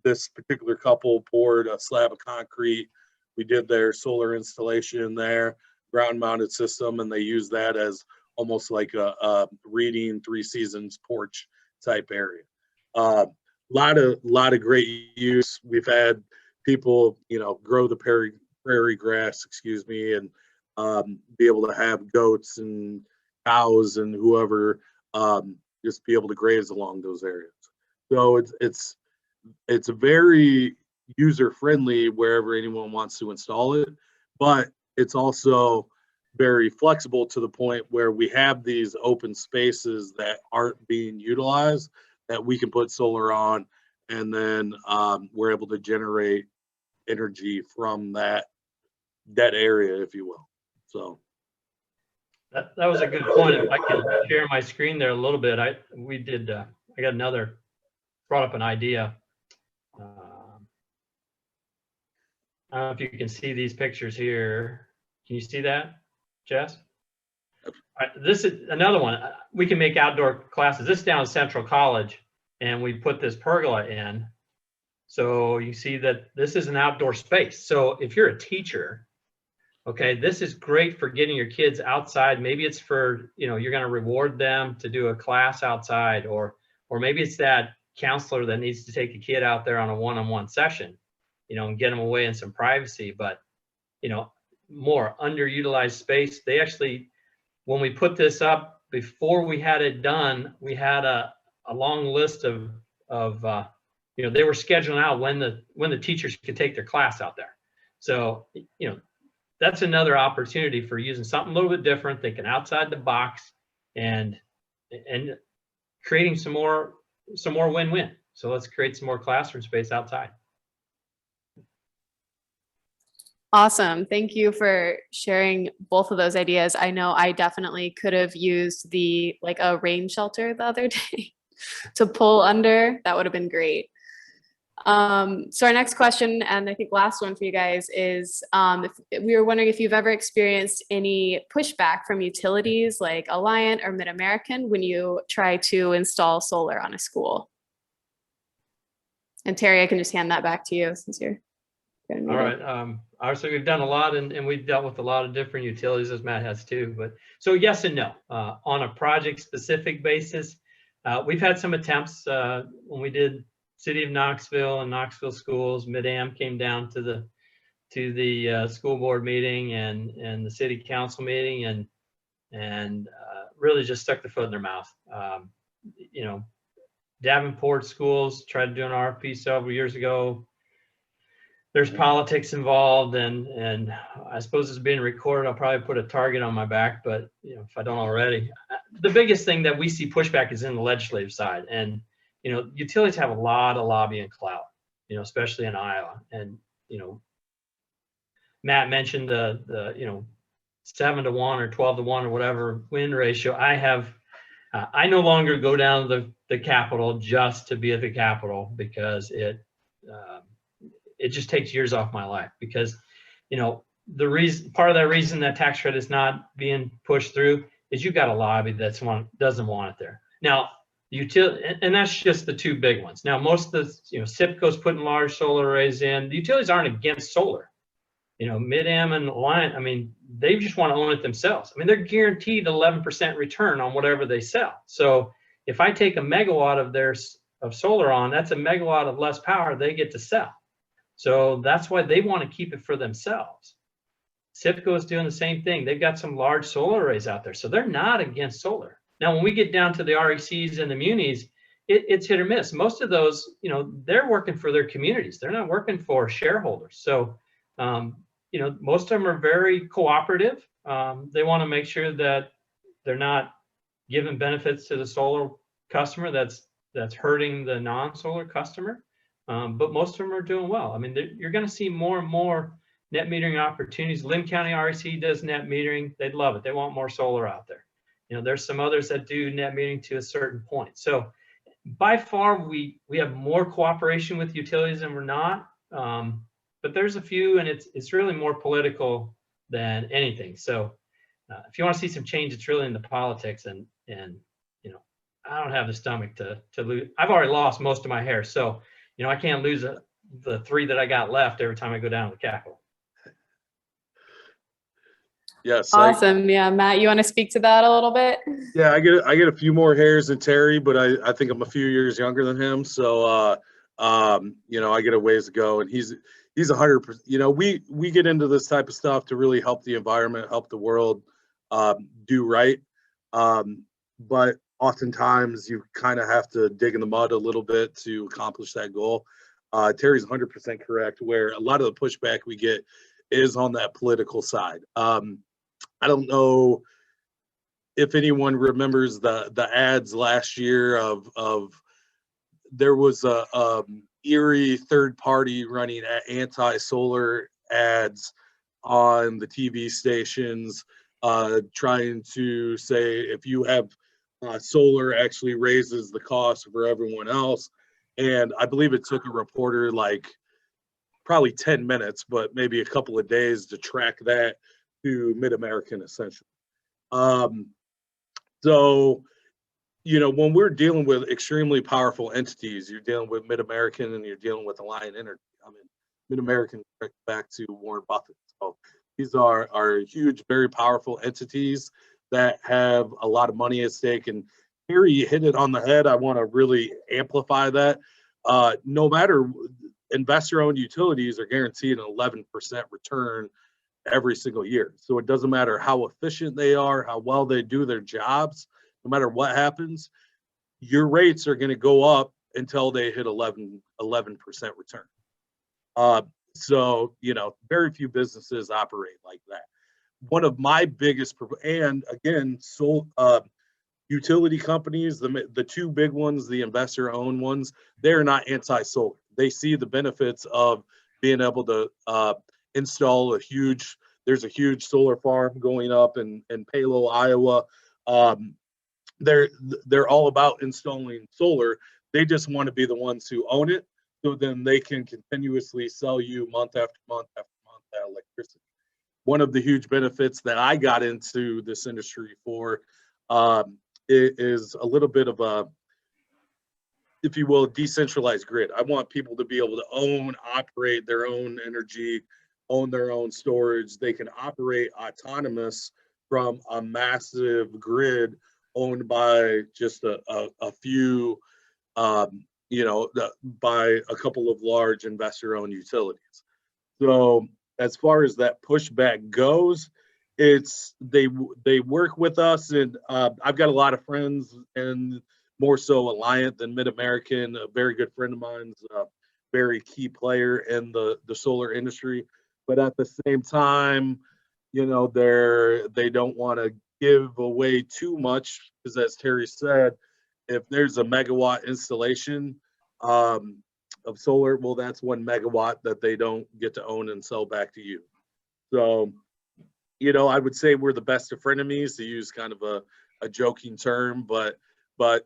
this particular couple poured a slab of concrete. We did their solar installation there, ground mounted system, and they used that as almost like a reading Three Seasons porch type area. Lot of great use. We've had people, you know, grow the prairie grass, excuse me, and be able to have goats and cows and whoever just be able to graze along those areas. So it's very user friendly wherever anyone wants to install it, but it's also very flexible to the point where we have these open spaces that aren't being utilized that we can put solar on, and then we're able to generate energy from that area, if you will. So that was a good point. If I could share my screen there a little bit, I got another, brought up an idea. I don't know if you can see these pictures here. Can you see that, Jess? All right, this is another one. We can make outdoor classes. This is down at Central College, and we put this pergola in. So you see that this is an outdoor space. So if you're a teacher, okay, this is great for getting your kids outside. Maybe it's for, you know, you're going to reward them to do a class outside, or maybe it's that counselor that needs to take a kid out there on a one-on-one session, you know, and get them away in some privacy. But, you know, more underutilized space. They actually, when we put this up, before we had it done, we had a long list of you know, they were scheduling out when the teachers could take their class out there. So, you know, that's another opportunity for using something a little bit different, thinking outside the box, and creating some more win-win. So let's create some more classroom space outside. Awesome. Thank you for sharing both of those ideas. I know I definitely could have used like a rain shelter the other day to pull under. That would have been great. So our next question, and I think last one for you guys, is we were wondering if you've ever experienced any pushback from utilities like Alliant or Mid-American when you try to install solar on a school. And Terry, I can just hand that back to you since you're going to All right. Obviously, we've done a lot, and we've dealt with a lot of different utilities, as Matt has too. But so yes and no. On a project-specific basis, we've had some attempts when we did City of Knoxville and Knoxville Schools. Mid-Am came down to the school board meeting and the city council meeting, and really just stuck the foot in their mouth. You know, Davenport Schools tried to do an RFP several years ago. There's politics involved, and I suppose it's being recorded. I'll probably put a target on my back, but you know, if I don't already. The biggest thing that we see pushback is in the legislative side, and you know, utilities have a lot of lobbying clout, you know, especially in Iowa. And you know, Matt mentioned the you know, 7-to-1 or 12-to-1 or whatever win ratio. I no longer go down to the Capitol just to be at the Capitol, because it just takes years off my life. Because, you know, part of that reason that tax credit is not being pushed through is you've got a lobby doesn't want it there. Now, utility, and that's just the two big ones. Now, most of the, you know, SIPCO's putting large solar arrays in. The utilities aren't against solar. You know, Mid-Am and Alliant, I mean, they just want to own it themselves. I mean, they're guaranteed 11% return on whatever they sell. So if I take a megawatt of solar on, that's a megawatt of less power they get to sell. So that's why they want to keep it for themselves. SIPCO is doing the same thing. They've got some large solar arrays out there, so they're not against solar. Now, when we get down to the RECs and the munis, it's hit or miss. Most of those, you know, they're working for their communities. They're not working for shareholders. So, you you know, most of them are very cooperative. They want to make sure that they're not giving benefits to the solar customer that's hurting the non-solar customer. But most of them are doing well. I mean, you're going to see more and more net metering opportunities. Linn County REC does net metering. They'd love it. They want more solar out there. You know, there's some others that do net metering to a certain point. So by far, we have more cooperation with utilities than we're not. But there's a few, and it's really more political than anything. So if you want to see some change, it's really in the politics. And you know, I don't have the stomach to lose. I've already lost most of my hair, so you know, I can't lose the 3 that I got left every time I go down to the Capitol. Yes. Awesome. Yeah, Matt, you want to speak to that a little bit? Yeah, I get a few more hairs than Terry, but I think I'm a few years younger than him. So you know, I get a ways to go, and he's 100%. You know, we get into this type of stuff to really help the environment, help the world do right. But oftentimes you kind of have to dig in the mud a little bit to accomplish that goal. Terry's 100% correct, where a lot of the pushback we get is on that political side. I don't know if anyone remembers the ads last year of there was a Erie third party running anti-solar ads on the TV stations, trying to say if you have solar actually raises the cost for everyone else. And I believe it took a reporter like probably 10 minutes, but maybe a couple of days to track that to Mid-American essentially. So, you know, when we're dealing with extremely powerful entities, you're dealing with Mid-American and you're dealing with Lion Energy. I mean, Mid-American back to Warren Buffett. So these are huge, very powerful entities that have a lot of money at stake. And here you hit it on the head. I want to really amplify that. No matter, investor-owned utilities are guaranteed an 11% return every single year. So it doesn't matter how efficient they are, how well they do their jobs, no matter what happens, your rates are going to go up until they hit 11% return. So, you know, very few businesses operate like that. One of my biggest, and again, utility companies, the 2 big ones, the investor-owned ones, they're not anti-solar. They see the benefits of being able to install there's a huge solar farm going up in Palo, Iowa. They're all about installing solar. They just want to be the ones who own it, so then they can continuously sell you month after month after month that electricity. One of the huge benefits that I got into this industry for is a little bit of a, if you will, decentralized grid. I want people to be able to own, operate their own energy, own their own storage. They can operate autonomous from a massive grid owned by just a few, you know, by a couple of large investor-owned utilities. So as far as that pushback goes, they work with us, and I've got a lot of friends, and more so Alliant than Mid-American. A very good friend of mine's a very key player in the solar industry, but at the same time, you know, they don't want to give away too much, because as Terry said, if there's a megawatt installation of solar, well, that's 1 megawatt that they don't get to own and sell back to you. So, you know, I would say we're the best of frenemies, to use kind of a joking term, but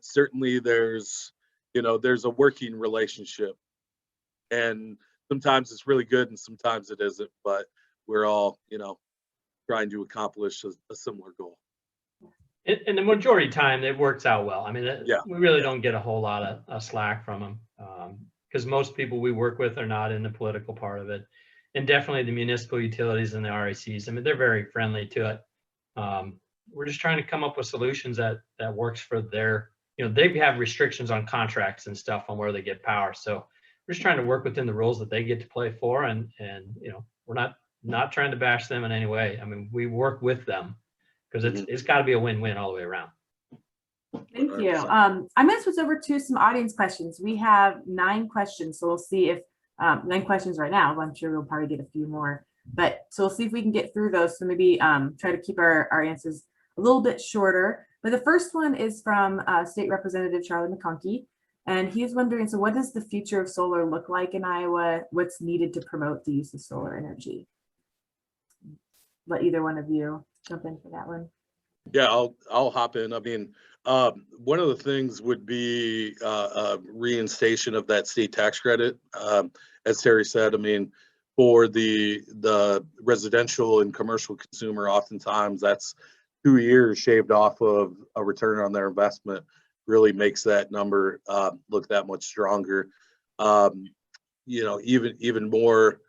certainly there's a working relationship, and sometimes it's really good and sometimes it isn't, but we're all, you know, trying to accomplish a similar goal. And the majority of the time it works out well. I mean, Yeah. we really don't get a whole lot of slack from them, because most people we work with are not in the political part of it. And definitely the municipal utilities and the RECs, I mean, they're very friendly to it. We're just trying to come up with solutions that works for their, you know, they have restrictions on contracts and stuff on where they get power. So we're just trying to work within the rules that they get to play for. And you know, we're not trying to bash them in any way. I mean, we work with them, because it's got to be a win-win all the way around. Thank you. I'm going to switch over to some audience questions. We have 9 questions, so we'll see if 9 questions right now. I'm sure we'll probably get a few more But so we'll see if we can get through those. So maybe try to keep our answers a little bit shorter. But the first one is from State Representative Charlie McConkey. And he's wondering, so what does the future of solar look like in Iowa? What's needed to promote the use of solar energy? Let either one of you jump in for that one. Yeah, I'll hop in. I mean, one of the things would be reinstation of that state tax credit. As Terry said, I mean, for the residential and commercial consumer, oftentimes that's 2 years shaved off of a return on their investment. Really makes that number look that much stronger. You know, even more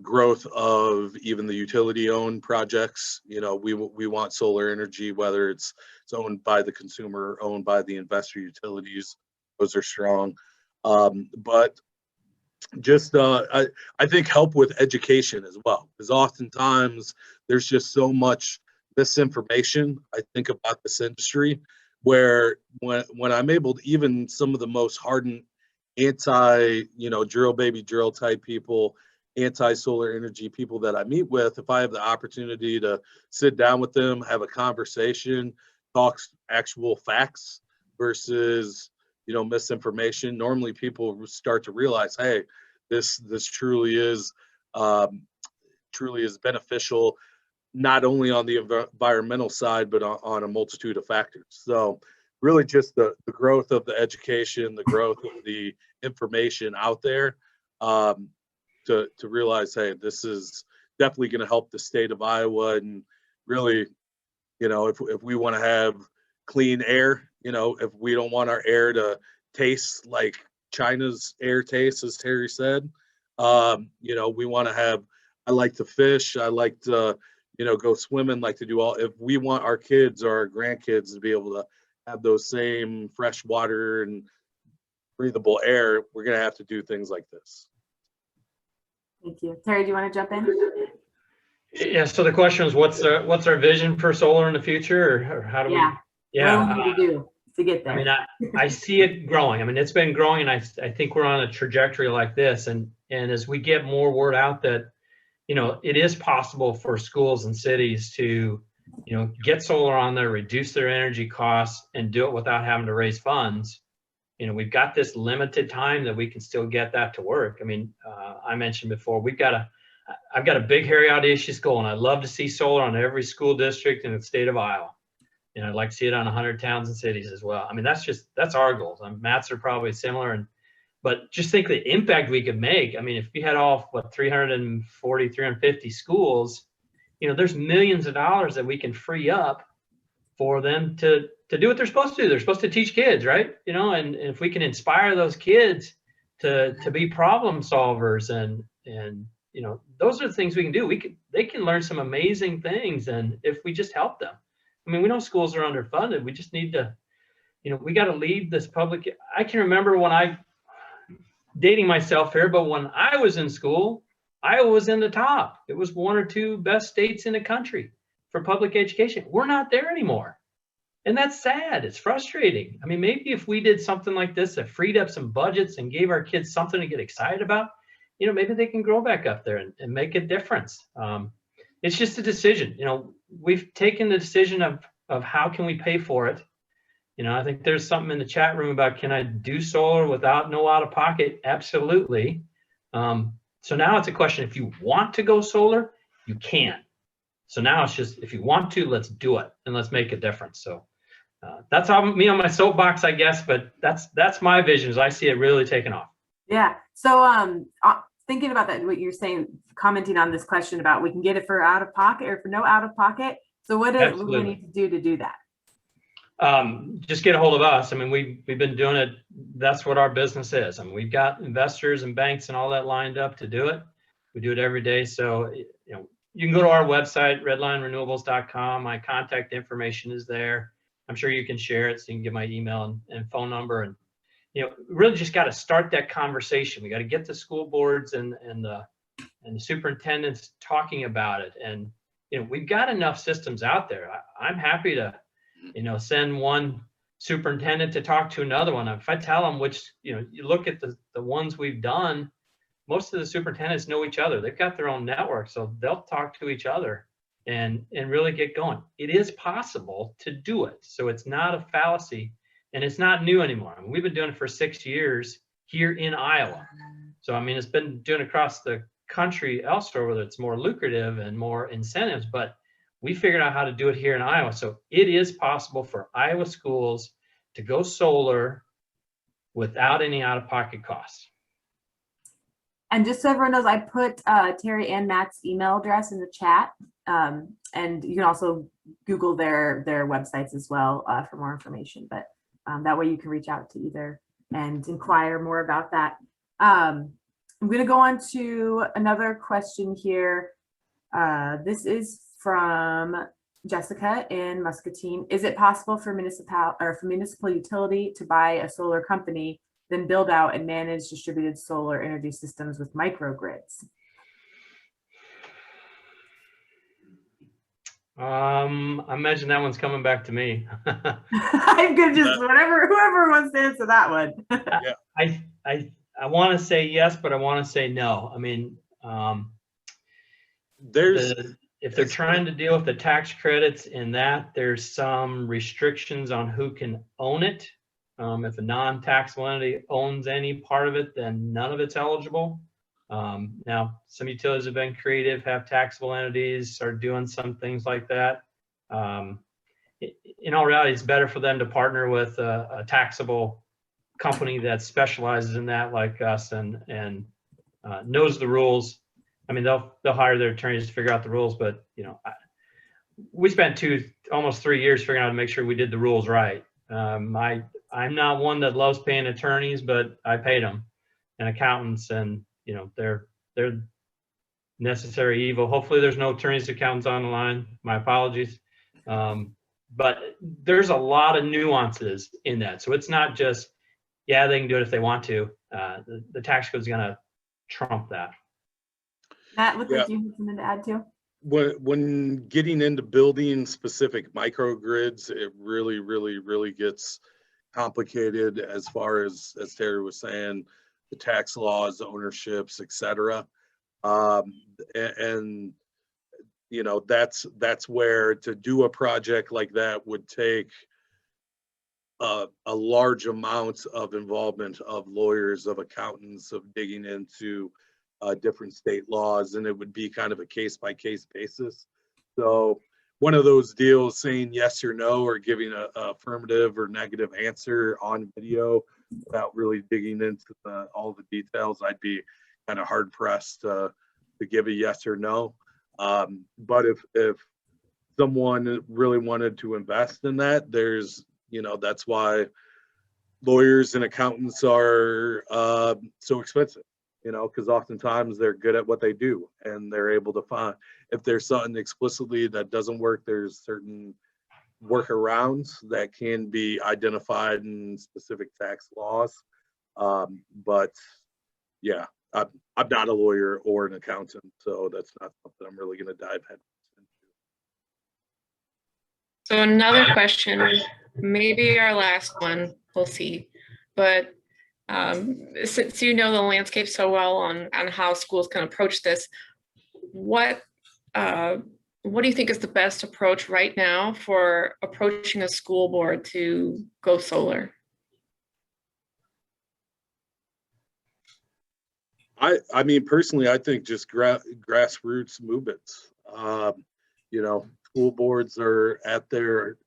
growth of even the utility-owned projects. You know, we want solar energy, whether it's owned by the consumer, owned by the investor utilities. Those are strong. But just I think help with education as well, because oftentimes there's just so much misinformation, I think, about this industry, where when I'm able to, even some of the most hardened anti, you know, drill baby drill type people, anti-solar energy people that I meet with, if I have the opportunity to sit down with them, have a conversation, talk actual facts versus, you know, misinformation, normally people start to realize, hey, this truly is beneficial, not only on the environmental side, but on a multitude of factors. So really just the growth of the education, the growth of the information out there, to realize, hey, this is definitely going to help the state of Iowa. And really, you know, if we want to have clean air, you know, if we don't want our air to taste like China's air tastes, as Terry said, you know, we want to have, I like to fish, I like to, you know, go swimming, like to do all, if we want our kids or our grandkids to be able to have those same fresh water and breathable air, we're going to have to do things like this. Thank you. Terry, do you want to jump in? Yeah, so the question is, what's our vision for solar in the future, or how do we? Yeah, what do we need to do to get there? I mean, I see it growing. I mean, it's been growing, and I think we're on a trajectory like this. And as we get more word out that, you know, it is possible for schools and cities to, you know, get solar on there, reduce their energy costs, and do it without having to raise funds. You know, we've got this limited time that we can still get that to work. I mean, I mentioned before, I've got a big, hairy, audacious goal, and I'd love to see solar on every school district in the state of Iowa. And I'd like to see it on 100 towns and cities as well. I mean, that's our goals. Matt's are probably similar. But just think the impact we could make. I mean, if we had all, 340, 350 schools, you know, there's millions of dollars that we can free up for them to do what they're supposed to do. They're supposed to teach kids, right? You know, and if we can inspire those kids to be problem solvers, and you know, those are the things we can do. They can learn some amazing things, and if we just help them. I mean, we know schools are underfunded. We just need to, you know, we got to lead this public. I can remember when dating myself here, but when I was in school, Iowa was in the top. It was one or two best states in the country for public education. We're not there anymore. And that's sad. It's frustrating. I mean, maybe if we did something like this that freed up some budgets and gave our kids something to get excited about, you know, maybe they can grow back up there and make a difference. It's just a decision. You know, we've taken the decision of how can we pay for it. You know, I think there's something in the chat room about, can I do solar without no out of pocket? Absolutely. So now it's a question, if you want to go solar, you can. So now it's just, if you want to, let's do it and let's make a difference. So that's how me on my soapbox, I guess, but that's my vision, as I see it really taking off. Yeah. So thinking about that, what you're saying, commenting on this question about we can get it for out of pocket or for no out of pocket. So what do we need to do that? Just get a hold of us. I mean, we've been doing it. That's what our business is. I mean, we've got investors and banks and all that lined up to do it. We do it every day. So, you know, you can go to our website, redlionrenewables.com. My contact information is there. I'm sure you can share it, so you can get my email and phone number. And, you know, really just got to start that conversation. We got to get the school boards and the superintendents talking about it. And, you know, we've got enough systems out there. I'm happy to, you know, send one superintendent to talk to another one. If I tell them which, you know, you look at the ones we've done, most of the superintendents know each other. They've got their own network, so they'll talk to each other and really get going. It is possible to do it. So it's not a fallacy, and it's not new anymore. I mean, we've been doing it for 6 years here in Iowa. So, I mean, it's been doing across the country elsewhere, whether it's more lucrative and more incentives, but we figured out how to do it here in Iowa. So it is possible for Iowa schools to go solar without any out-of-pocket costs. And just so everyone knows, I put Terry and Matt's email address in the chat. And you can also Google their websites as well for more information. But that way you can reach out to either and inquire more about that. I'm going to go on to another question here. This is from Jessica in Muscatine. Is it possible for municipal utility to buy a solar company, then build out and manage distributed solar energy systems with microgrids? I imagine that one's coming back to me. I'm good, just whoever wants to answer that one. I want to say yes, but I want to say no. I mean, if they're trying to deal with the tax credits in that, there's some restrictions on who can own it. If a non-taxable entity owns any part of it, then none of it's eligible. Now, some utilities have been creative, have taxable entities, are doing some things like that. In all reality, it's better for them to partner with a taxable company that specializes in that, like us, and knows the rules. I mean, they'll hire their attorneys to figure out the rules, but you know, we spent almost 3 years figuring out how to make sure we did the rules right. I'm not one that loves paying attorneys, but I paid them, and accountants, and you know, they're necessary evil. Hopefully there's no attorneys, accountants on the line. My apologies. But there's a lot of nuances in that. So it's not just, yeah, they can do it if they want to. The tax code is going to trump that. Matt, look like you have something to add too. When getting into building specific microgrids, it really gets complicated as far as Terry was saying, the tax laws, ownerships, etc. And you know, that's where to do a project like that would take a large amount of involvement of lawyers, of accountants, of digging into different state laws, and it would be kind of a case-by-case basis. So one of those deals, saying yes or no, or giving a affirmative or negative answer on video without really digging into all the details, I'd be kind of hard pressed to give a yes or no. But if someone really wanted to invest in that, there's, you know, that's why lawyers and accountants are so expensive, you know, because oftentimes they're good at what they do, and they're able to find, if there's something explicitly that doesn't work, there's certain workarounds that can be identified in specific tax laws. But yeah, I'm not a lawyer or an accountant, so that's not something I'm really going to dive head into. So another question, maybe our last one, we'll see. But since you know the landscape so well on how schools can approach this, what do you think is the best approach right now for approaching a school board to go solar? I mean, personally, I think just grassroots movements. You know, school boards are at their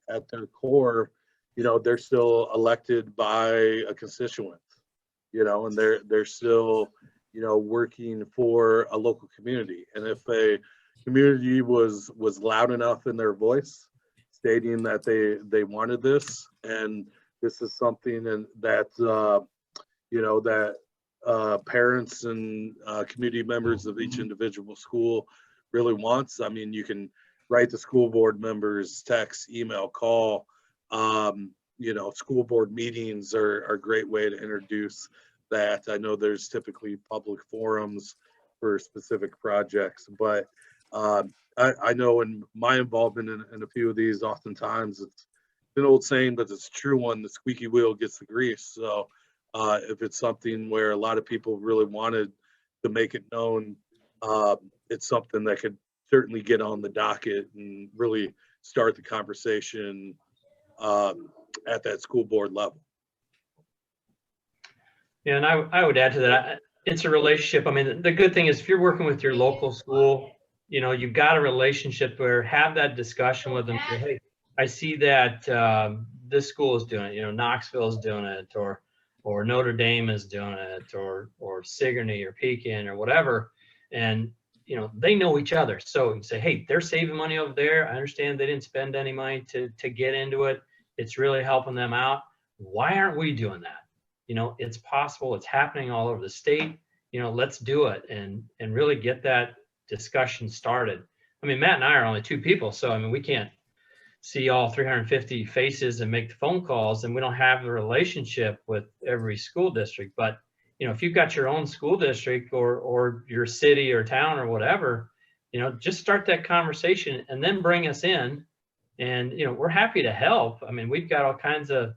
core, you know, they're still elected by a constituent, you know, and they're still, you know, working for a local community. And if a community was loud enough in their voice, stating that they wanted this, and this is something that you know, that parents and community members of each individual school really wants. I mean, you can write to school board members, text, email, call. You know, school board meetings are a great way to introduce that. I know there's typically public forums for specific projects, but I know in my involvement in a few of these, oftentimes it's an old saying, but it's a true one: the squeaky wheel gets the grease. So if it's something where a lot of people really wanted to make it known, it's something that could certainly get on the docket and really start the conversation at that school board level. Yeah, and I would add to that, it's a relationship. I mean, the good thing is if you're working with your local school, you know, you've got a relationship where have that discussion with them. Say, hey, I see that this school is doing it, you know, Knoxville is doing it, or Notre Dame is doing it, or Sigourney or Pekin or whatever. And, you know, they know each other. So you can say, hey, they're saving money over there. I understand they didn't spend any money to get into it. It's really helping them out. Why aren't we doing that? You know, it's possible. It's happening all over the state. You know, let's do it and really get that discussion started. I mean, Matt and I are only two people, so I mean, we can't see all 350 faces and make the phone calls, and we don't have the relationship with every school district. But you know, if you've got your own school district or your city or town or whatever, you know, just start that conversation and then bring us in. And you know, we're happy to help. I mean, we've got all kinds of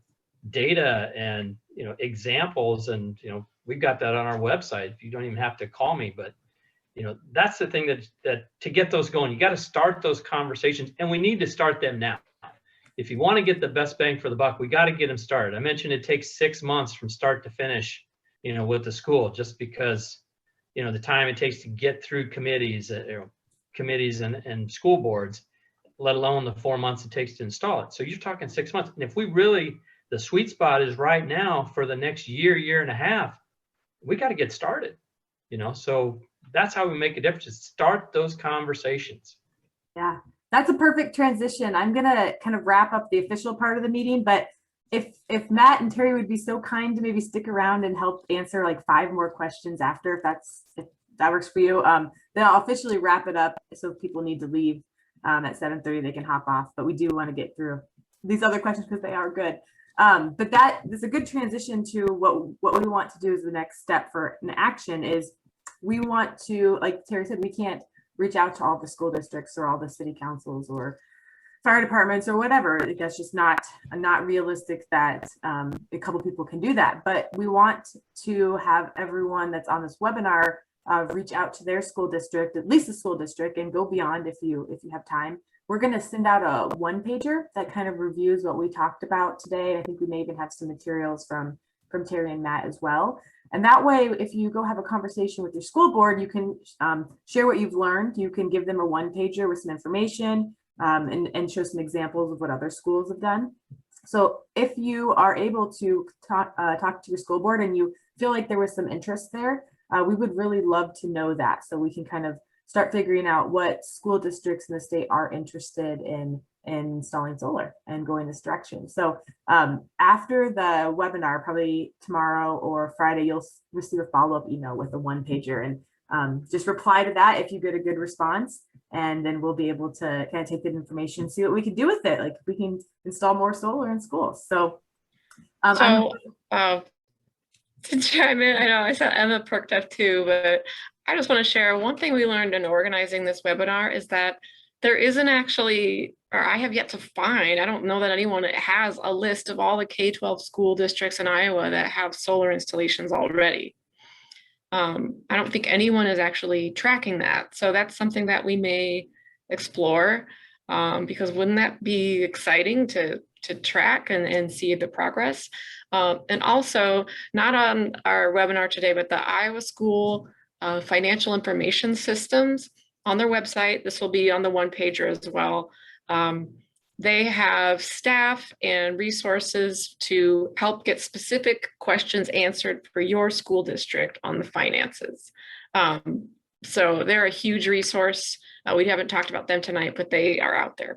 data and, you know, examples, and you know, we've got that on our website. You don't even have to call me, but you know, that's the thing that to get those going, you got to start those conversations, and we need to start them now. If you want to get the best bang for the buck, we got to get them started. I mentioned it takes 6 months from start to finish, you know, with the school, just because, you know, the time it takes to get through committees, and school boards, let alone the 4 months it takes to install it. So you're talking 6 months. And if we really, the sweet spot is right now for the next year and a half, we got to get started, you know. So that's how we make a difference, is start those conversations. Yeah, that's a perfect transition. I'm gonna kind of wrap up the official part of the meeting, but if Matt and Terry would be so kind to maybe stick around and help answer like 5 more questions after, if that works for you, then I'll officially wrap it up. So if people need to leave at 7:30, they can hop off, but we do want to get through these other questions because they are good. But that is a good transition to what we want to do as the next step for an action. Is we want to, like Terry said, we can't reach out to all the school districts or all the city councils or fire departments or whatever. That's just not realistic that a couple people can do that. But we want to have everyone that's on this webinar reach out to their school district, at least the school district, and go beyond if you have time. We're going to send out a 1-pager that kind of reviews what we talked about today. I think we may even have some materials from Terry and Matt as well. And that way, if you go have a conversation with your school board, you can share what you've learned. You can give them a 1-pager with some information and show some examples of what other schools have done. So if you are able to talk to your school board and you feel like there was some interest there, we would really love to know that, so we can kind of start figuring out what school districts in the state are interested in installing solar and going this direction. So after the webinar, probably tomorrow or Friday, you'll receive a follow-up email with a 1-pager, and just reply to that if you get a good response, and then we'll be able to kind of take that information, see what we can do with it. Like if we can install more solar in schools. So to chime in, I know I said Emma perked up too, but I just want to share one thing we learned in organizing this webinar is that there isn't actually, or I have yet to find, I don't know that anyone has a list of all the K-12 school districts in Iowa that have solar installations already. I don't think anyone is actually tracking that. So that's something that we may explore, because wouldn't that be exciting to track and see the progress? And also, not on our webinar today, but the Iowa School Financial Information Systems, on their website, this will be on the 1-pager as well. They have staff and resources to help get specific questions answered for your school district on the finances. So they're a huge resource. We haven't talked about them tonight, but they are out there.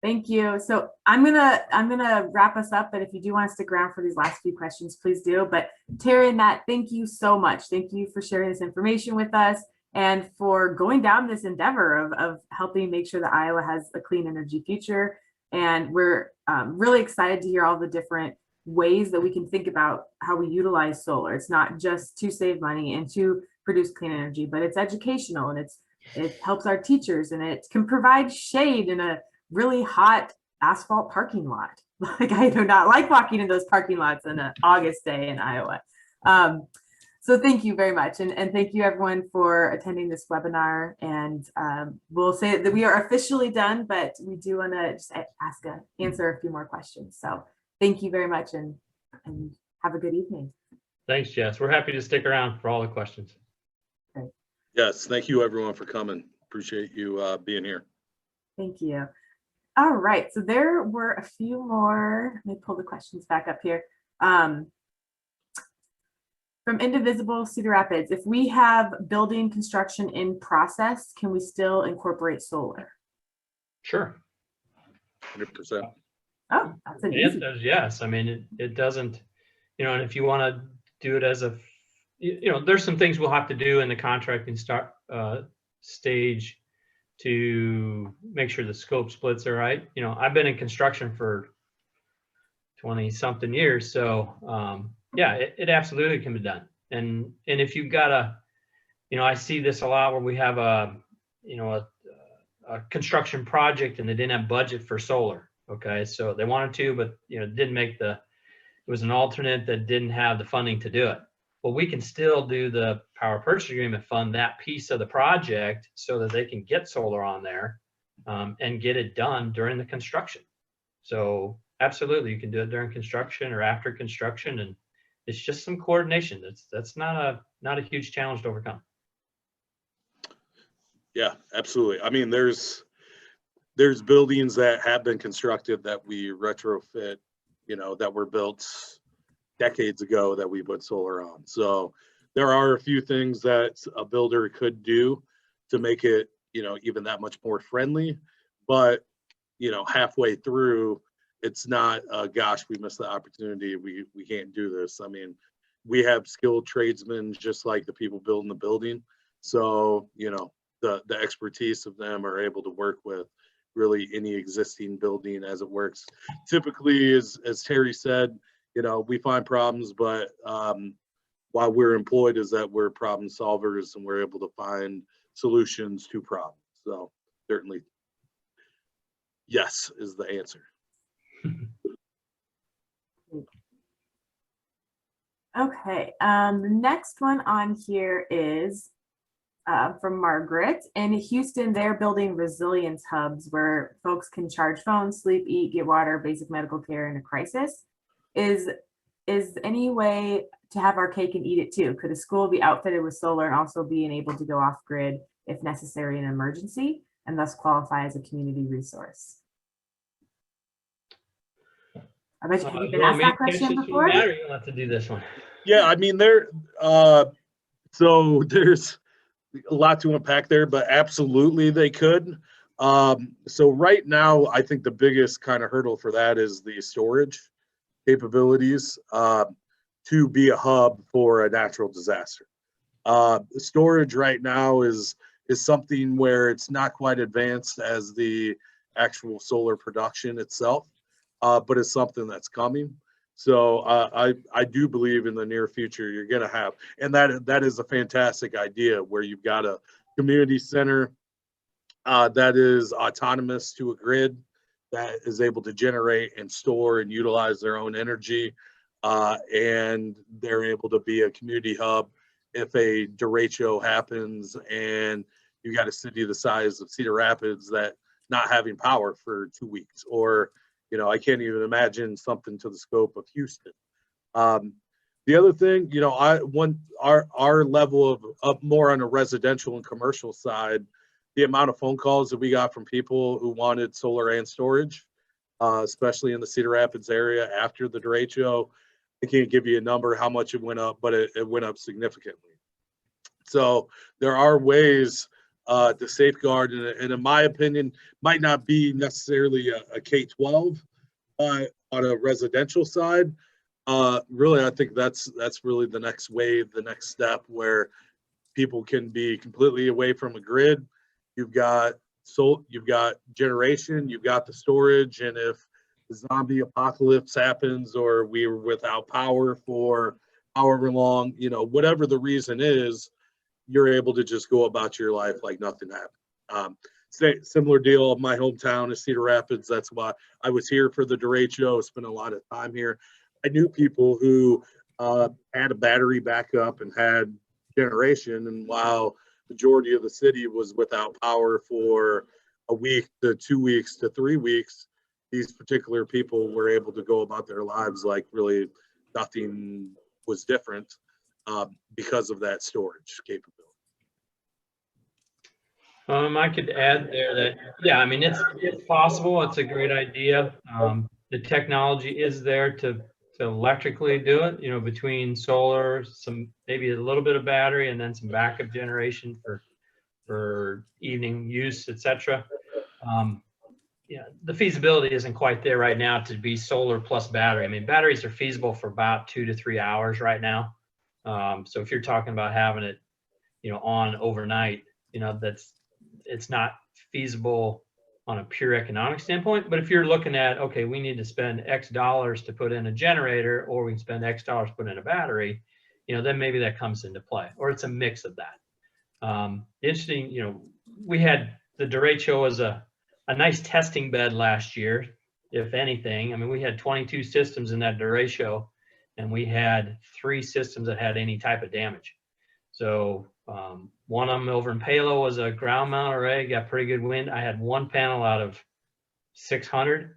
Thank you. So I'm gonna wrap us up, but if you do want to stick around for these last few questions, please do. But Terry and Matt, thank you so much. Thank you for sharing this information with us and for going down this endeavor of helping make sure that Iowa has a clean energy future. And we're really excited to hear all the different ways that we can think about how we utilize solar. It's not just to save money and to produce clean energy, but it's educational, and it helps our teachers, and it can provide shade in a really hot asphalt parking lot. Like, I do not like walking in those parking lots on an August day in Iowa. So thank you very much. And thank you everyone for attending this webinar. And we'll say that we are officially done, but we do want to just answer a few more questions. So thank you very much and have a good evening. Thanks, Jess. We're happy to stick around for all the questions. Yes, thank you everyone for coming. Appreciate you being here. Thank you. All right, so there were a few more. Let me pull the questions back up here. From Indivisible, Cedar Rapids, if we have building construction in process, can we still incorporate solar? Sure. 100%. Oh, that's an The easy. answer is yes. I mean, it doesn't, and if you want to do it as a, there's some things we'll have to do in the contracting stage to make sure the scope splits are right. I've been in construction for 20 something years. So yeah, it absolutely can be done. And if you've got I see this a lot where we have a construction project and they didn't have budget for solar. Okay. So they wanted to, but didn't make it was an alternate that didn't have the funding to do it. Well, we can still do the power purchase agreement fund that piece of the project so that they can get solar on there and get it done during the construction. So absolutely, you can do it during construction or after construction, and it's just some coordination. That's not a huge challenge to overcome. Yeah, absolutely. I mean, there's buildings that have been constructed that we retrofit, that were built decades ago that we put solar on. So there are a few things that a builder could do to make it, even that much more friendly. But, halfway through, it's not, gosh, we missed the opportunity. We can't do this. I mean, we have skilled tradesmen just like the people building the building. So, the expertise of them are able to work with really any existing building as it works. Typically, as Terry said, we find problems, but while we're employed is that we're problem solvers and we're able to find solutions to problems. So certainly, yes is the answer. Okay, the next one on here is from Margaret. In Houston, they're building resilience hubs where folks can charge phones, sleep, eat, get water, basic medical care in a crisis. Is any way to have our cake and eat it too? Could a school be outfitted with solar and also being able to go off grid if necessary in an emergency and thus qualify as a community resource? I bet you've been asked that question before. You'll have to do this one. Yeah, I mean, so there's a lot to unpack there, but absolutely they could. So right now, I think the biggest kind of hurdle for that is the storage capabilities to be a hub for a natural disaster. Storage right now is something where it's not quite advanced as the actual solar production itself, but it's something that's coming. So I do believe in the near future you're going to have, and that is a fantastic idea where you've got a community center that is autonomous to a grid that is able to generate and store and utilize their own energy, and they're able to be a community hub if a derecho happens and you got a city the size of Cedar Rapids that not having power for 2 weeks, or I can't even imagine something to the scope of Houston. The other thing, our level of up more on a residential and commercial side, the amount of phone calls that we got from people who wanted solar and storage, especially in the Cedar Rapids area after the derecho. I can't give you a number how much it went up, but it went up significantly. So there are ways to safeguard, and in my opinion, might not be necessarily a K-12, but on a residential side, really, I think that's really the next wave, the next step where people can be completely away from a grid. You've got generation, you've got the storage, and if the zombie apocalypse happens or we were without power for however long, whatever the reason is, you're able to just go about your life like nothing happened. Similar deal. My hometown is Cedar Rapids. That's why I was here for the derecho. Spent a lot of time here. I knew people who had a battery backup and had generation. And while majority of the city was without power for a week to 2 weeks to 3 weeks, these particular people were able to go about their lives like really nothing was different because of that storage capability. I could add there that, yeah, I mean, it's possible. It's a great idea. The technology is there to electrically do it, you know, between solar, some, maybe a little bit of battery, and then some backup generation for evening use, etc. Yeah, the feasibility isn't quite there right now to be solar plus battery. I mean, batteries are feasible for about 2 to 3 hours right now. So if you're talking about having it, you know, on overnight, you know, it's not feasible on a pure economic standpoint. But if you're looking at, okay, we need to spend X dollars to put in a generator, or we can spend X dollars to put in a battery, you know, then maybe that comes into play, or it's a mix of that. Interesting, you know, we had the derecho as a nice testing bed last year, if anything. I mean, we had 22 systems in that derecho, and we had 3 systems that had any type of damage. So one of them over in Palo was a ground mount array, got pretty good wind. I had 1 panel out of 600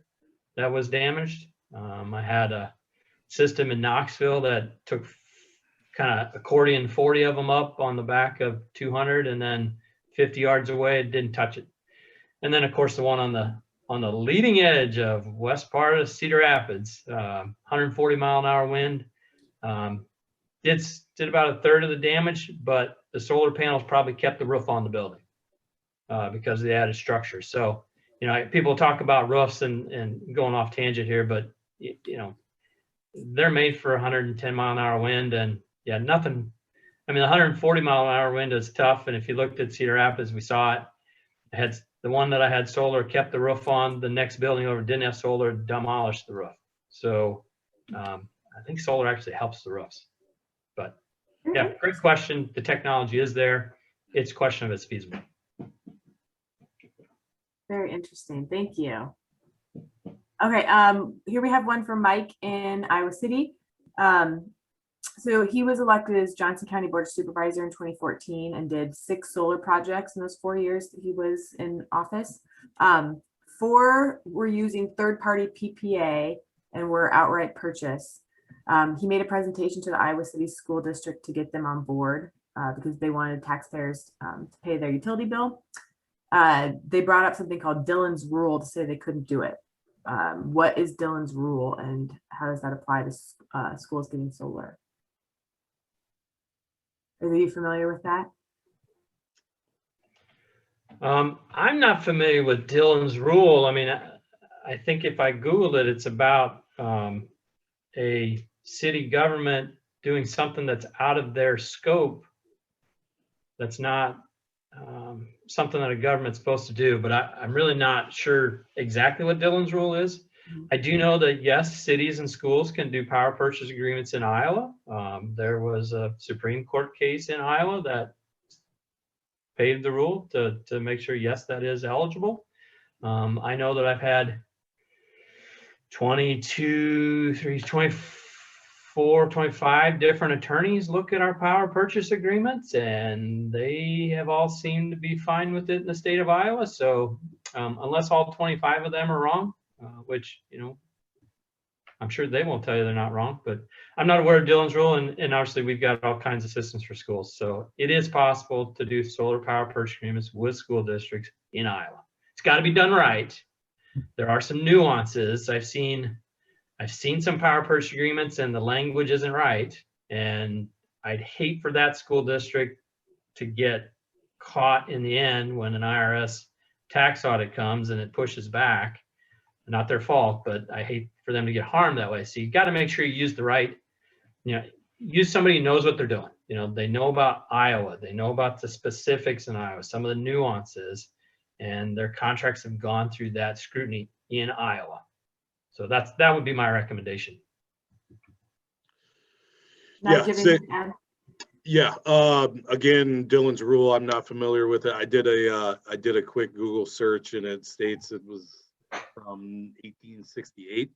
that was damaged. I had a system in Knoxville that took kind of accordion 40 of them up on the back of 200, and then 50 yards away, it didn't touch it. And then of course the one on the leading edge of west part of Cedar Rapids, 140 mile an hour wind, did about a third of the damage, but the solar panels probably kept the roof on the building because of the added structure. So, you know, people talk about roofs and going off tangent here, but you know, they're made for 110 mile an hour wind, and yeah, nothing. I mean, the 140 mile an hour wind is tough. And if you looked at Cedar Rapids, we saw it. I had the one that I had solar, kept the roof on. The next building over didn't have solar, demolished the roof. So I think solar actually helps the roofs. But yeah, great question. The technology is there. It's a question of it's feasible. Very interesting. Thank you. Okay, here we have one from Mike in Iowa City. So he was elected as Johnson County Board of Supervisor in 2014 and did 6 solar projects in those 4 years that he was in office. 4 were using third-party PPA and were outright purchase. He made a presentation to the Iowa City School District to get them on board because they wanted taxpayers to pay their utility bill. They brought up something called Dillon's Rule to say they couldn't do it. What is Dillon's Rule, and how does that apply to schools getting solar? Are you familiar with that? I'm not familiar with Dillon's Rule. I mean, I think if I Googled it, it's about a city government doing something that's out of their scope. That's not something that a government's supposed to do, but I'm really not sure exactly what Dillon's Rule is. I do know that yes, cities and schools can do power purchase agreements in Iowa. There was a Supreme Court case in Iowa that paved the rule to make sure, yes, that is eligible. I know that I've had 24, 25 different attorneys look at our power purchase agreements, and they have all seemed to be fine with it in the state of Iowa. So unless all 25 of them are wrong, which, you know, I'm sure they won't tell you they're not wrong, but I'm not aware of Dillon's Rule, and obviously we've got all kinds of systems for schools. So it is possible to do solar power purchase agreements with school districts in Iowa. It's got to be done right. There are some nuances. I've seen some power purchase agreements and the language isn't right, and I'd hate for that school district to get caught in the end when an IRS tax audit comes and it pushes back. Not their fault, but I hate for them to get harmed that way. So you got to make sure you use the right, you know, use somebody who knows what they're doing. You know, they know about Iowa, they know about the specifics in Iowa, some of the nuances, and their contracts have gone through that scrutiny in Iowa. So that would be my recommendation. Again, Dillon's Rule, I'm not familiar with it. I did a quick Google search, and it states it was from 1868.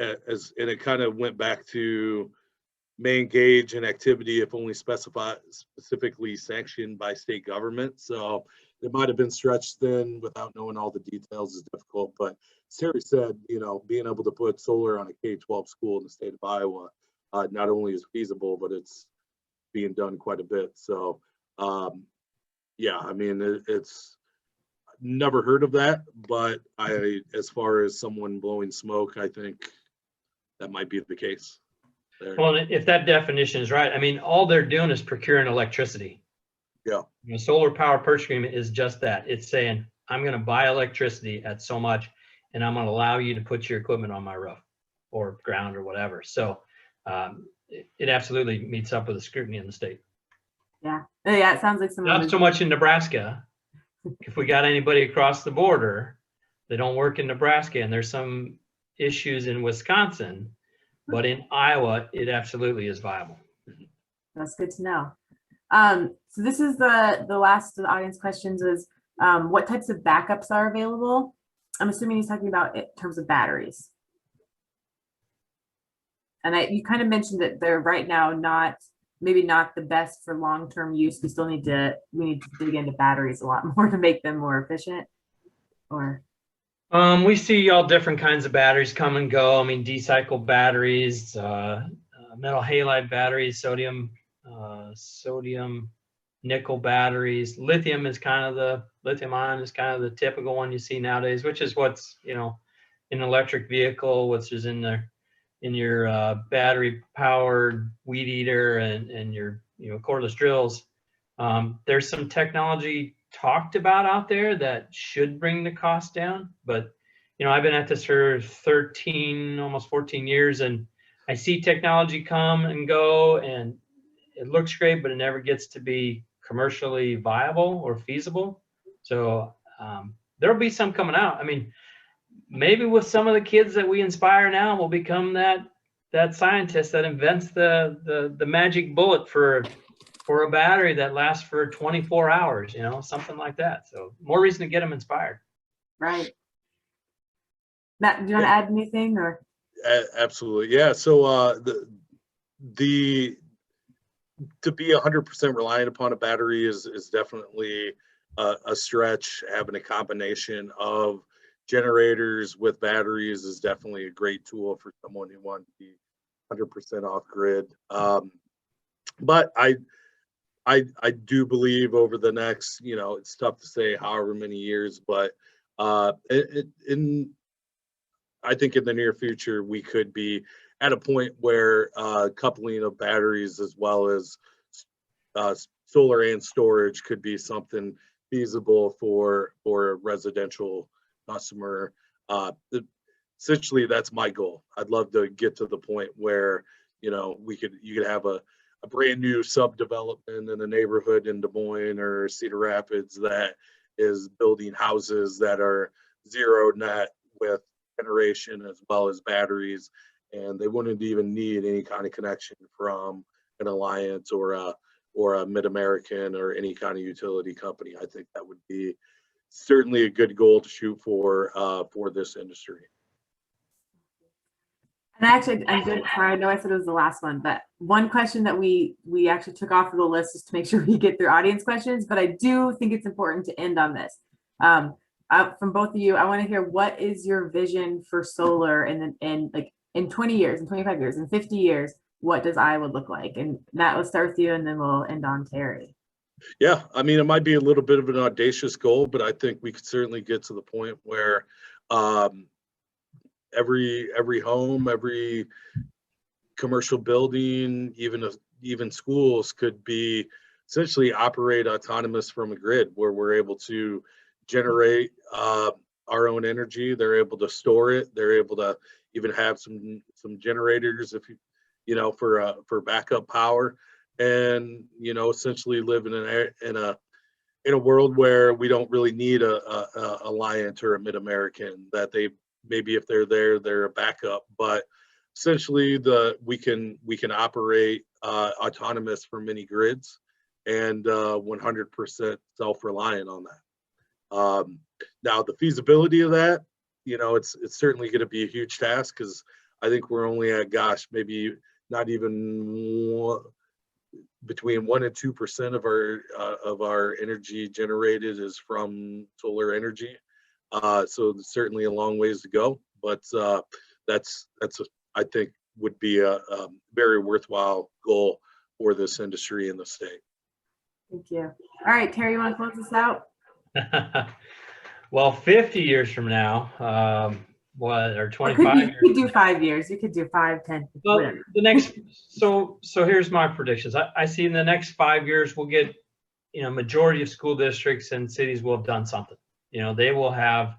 and it kind of went back to may engage in activity if only specifically sanctioned by state government. So it might have been stretched thin without knowing all the details is difficult. But as Terry said, being able to put solar on a K-12 school in the state of Iowa not only is feasible, but it's being done quite a bit. So yeah, I mean, it's never heard of that, but as far as someone blowing smoke, I think that might be the case there. Well, if that definition is right, I mean, all they're doing is procuring electricity. Yeah. Solar power purchase agreement is just that. It's saying, I'm going to buy electricity at so much, and I'm going to allow you to put your equipment on my roof or ground or whatever. So it absolutely meets up with the scrutiny in the state. Yeah. Yeah, it sounds like someone Not so much in Nebraska. If we got anybody across the border, they don't work in Nebraska, and there's some issues in Wisconsin, but in Iowa, it absolutely is viable. That's good to know. So this is the last of the audience questions is what types of backups are available? I'm assuming he's talking about in terms of batteries. And you kind of mentioned that they're right now maybe not the best for long-term use. We need to dig into batteries a lot more to make them more efficient. Or we see all different kinds of batteries come and go. I mean, D-cycle batteries, metal halide batteries, sodium nickel batteries. Lithium is kind of lithium ion is kind of the typical one you see nowadays, which is what's in an electric vehicle, which is in your battery powered weed eater and your cordless drills. There's some technology talked about out there that should bring the cost down, but I've been at this for 13, almost 14 years, and I see technology come and go, and it looks great, but it never gets to be commercially viable or feasible. So there'll be some coming out. I mean, maybe with some of the kids that we inspire now, we'll become that scientist that invents the magic bullet for a battery that lasts for 24 hours, something like that. So more reason to get them inspired. right. Matt, do you want to add anything or? Absolutely. Yeah. So to be 100% reliant upon a battery is definitely a stretch. Having a combination of generators with batteries is definitely a great tool for someone who wants to be 100% off grid. But I do believe over the next, it's tough to say however many years, but I think in the near future, we could be at a point where coupling of batteries as well as solar and storage could be something feasible for a residential customer. Essentially, that's my goal. I'd love to get to the point where you could have a brand new sub-development in a neighborhood in Des Moines or Cedar Rapids that is building houses that are zero net with generation as well as batteries, and they wouldn't even need any kind of connection from an Alliance or a Mid-American or any kind of utility company. I think that would be certainly a good goal to shoot for this industry. And actually, I'm good. Sorry, I know I said it was the last one, but one question that we actually took off of the list is to make sure we get through audience questions. But I do think it's important to end on this. From both of you, I want to hear what is your vision for solar, and like in 20 years, in 25 years, in 50 years, what does Iowa look like? And Matt, we'll start with you, and then we'll end on Terry. Yeah, I mean, it might be a little bit of an audacious goal, but I think we could certainly get to the point where every home, every commercial building, even schools could be essentially operate autonomous from a grid, where we're able to generate our own energy. They're able to store it. They're able to even have some generators for backup power, and essentially live in a world where we don't really need a Alliant or a Mid-American, that they maybe if they're there, they're a backup, but essentially we can operate autonomous from many grids and 100% self-reliant on that. Now the feasibility of that, it's certainly going to be a huge task, because I think we're only at, gosh, maybe not even between 1% and 2% of our energy generated is from solar energy. So certainly a long ways to go, but I think would be a very worthwhile goal for this industry in the state. Thank you. All right, Terry, you want to close this out? Well, 50 years from now, or 25 years. You could do 5 years. You could do 5, 10, Well, whatever. the next, so here's my predictions. I see in the next 5 years, we'll get, majority of school districts and cities will have done something. They will have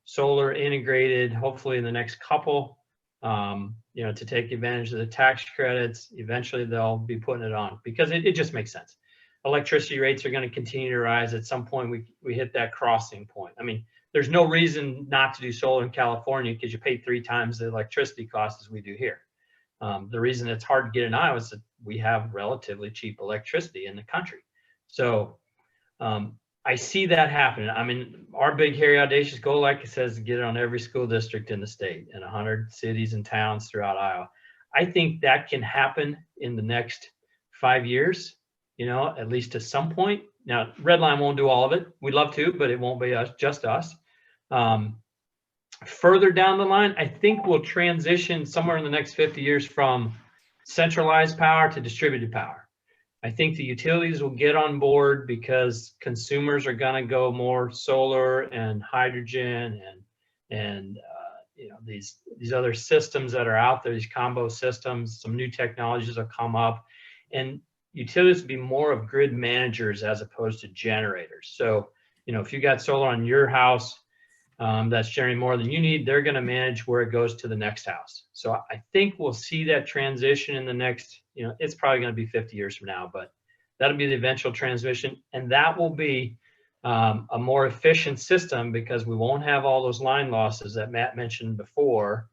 solar integrated, hopefully in the next couple, to take advantage of the tax credits. Eventually they'll be putting it on because it just makes sense. Electricity rates are going to continue to rise. At some point we hit that crossing point. I mean, there's no reason not to do solar in California because you pay 3 times the electricity cost as we do here. The reason it's hard to get in Iowa is that we have relatively cheap electricity in the country. So I see that happening. I mean, our big, hairy, audacious goal, like it says, to get it on every school district in the state and 100 cities and towns throughout Iowa. I think that can happen in the next 5 years, at least to some point. Now, Red Lion won't do all of it. We'd love to, but it won't be just us. Further down the line, I think we'll transition somewhere in the next 50 years from centralized power to distributed power. I think the utilities will get on board because consumers are going to go more solar and hydrogen and these other systems that are out there, these combo systems. Some new technologies will come up, and utilities will be more of grid managers as opposed to generators. So, if you got solar on your house that's generating more than you need, they're going to manage where it goes to the next house. So I think we'll see that transition in the next, it's probably going to be 50 years from now, but that'll be the eventual transition. And that will be a more efficient system because we won't have all those line losses that Matt mentioned before,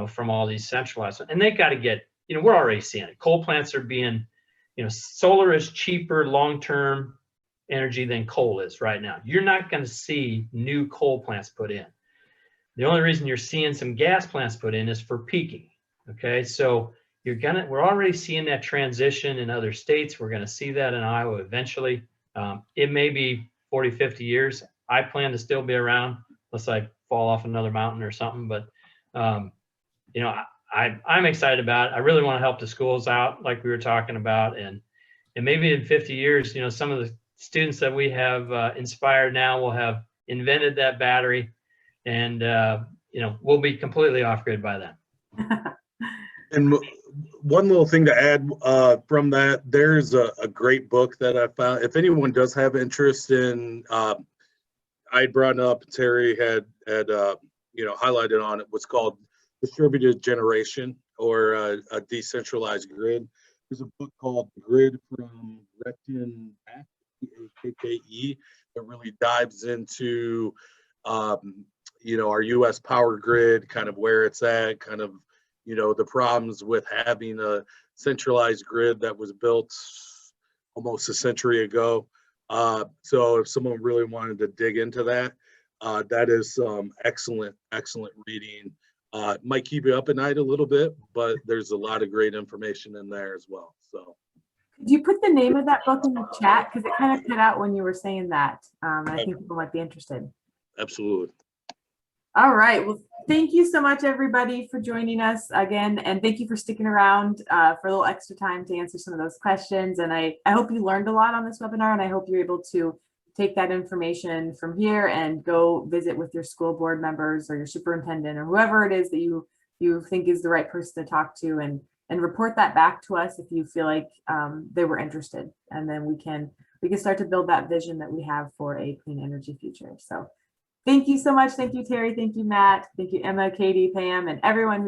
from all these centralized. And they got to get, we're already seeing it. Coal plants are being, solar is cheaper long-term energy than coal is right now. You're not going to see new coal plants put in. The only reason you're seeing some gas plants put in is for peaking. Okay, so we're already seeing that transition in other states. We're going to see that in Iowa eventually. It may be 40, 50 years. I plan to still be around unless I fall off another mountain or something. But I'm excited about it. I really want to help the schools out, like we were talking about, and maybe in 50 years, some of the students that we have inspired now will have invented that battery, and we'll be completely off grid by then. And one little thing to add from that, there's a great book that I found. If anyone does have interest in, I brought up, Terry had highlighted on it, what's called distributed generation or a decentralized grid. There's a book called Grid from Randklev, AKKE, that really dives into our U.S. power grid, kind of where it's at, kind of the problems with having a centralized grid that was built almost a century ago. So if someone really wanted to dig into that, that is some excellent reading. Might keep you up at night a little bit, but there's a lot of great information in there as well. So. Could you put the name of that book in the chat? Because it kind of cut out when you were saying that. I think people might be interested. Absolutely. All right. Well, thank you so much, everybody, for joining us again. And thank you for sticking around for a little extra time to answer some of those questions. And I hope you learned a lot on this webinar, and I hope you're able to take that information from here and go visit with your school board members or your superintendent or whoever it is that you think is the right person to talk to, and report that back to us if you feel like they were interested. And then we can start to build that vision that we have for a clean energy future. So thank you so much. Thank you, Terry. Thank you, Matt. Thank you, Emma, Katie, Pam, and everyone who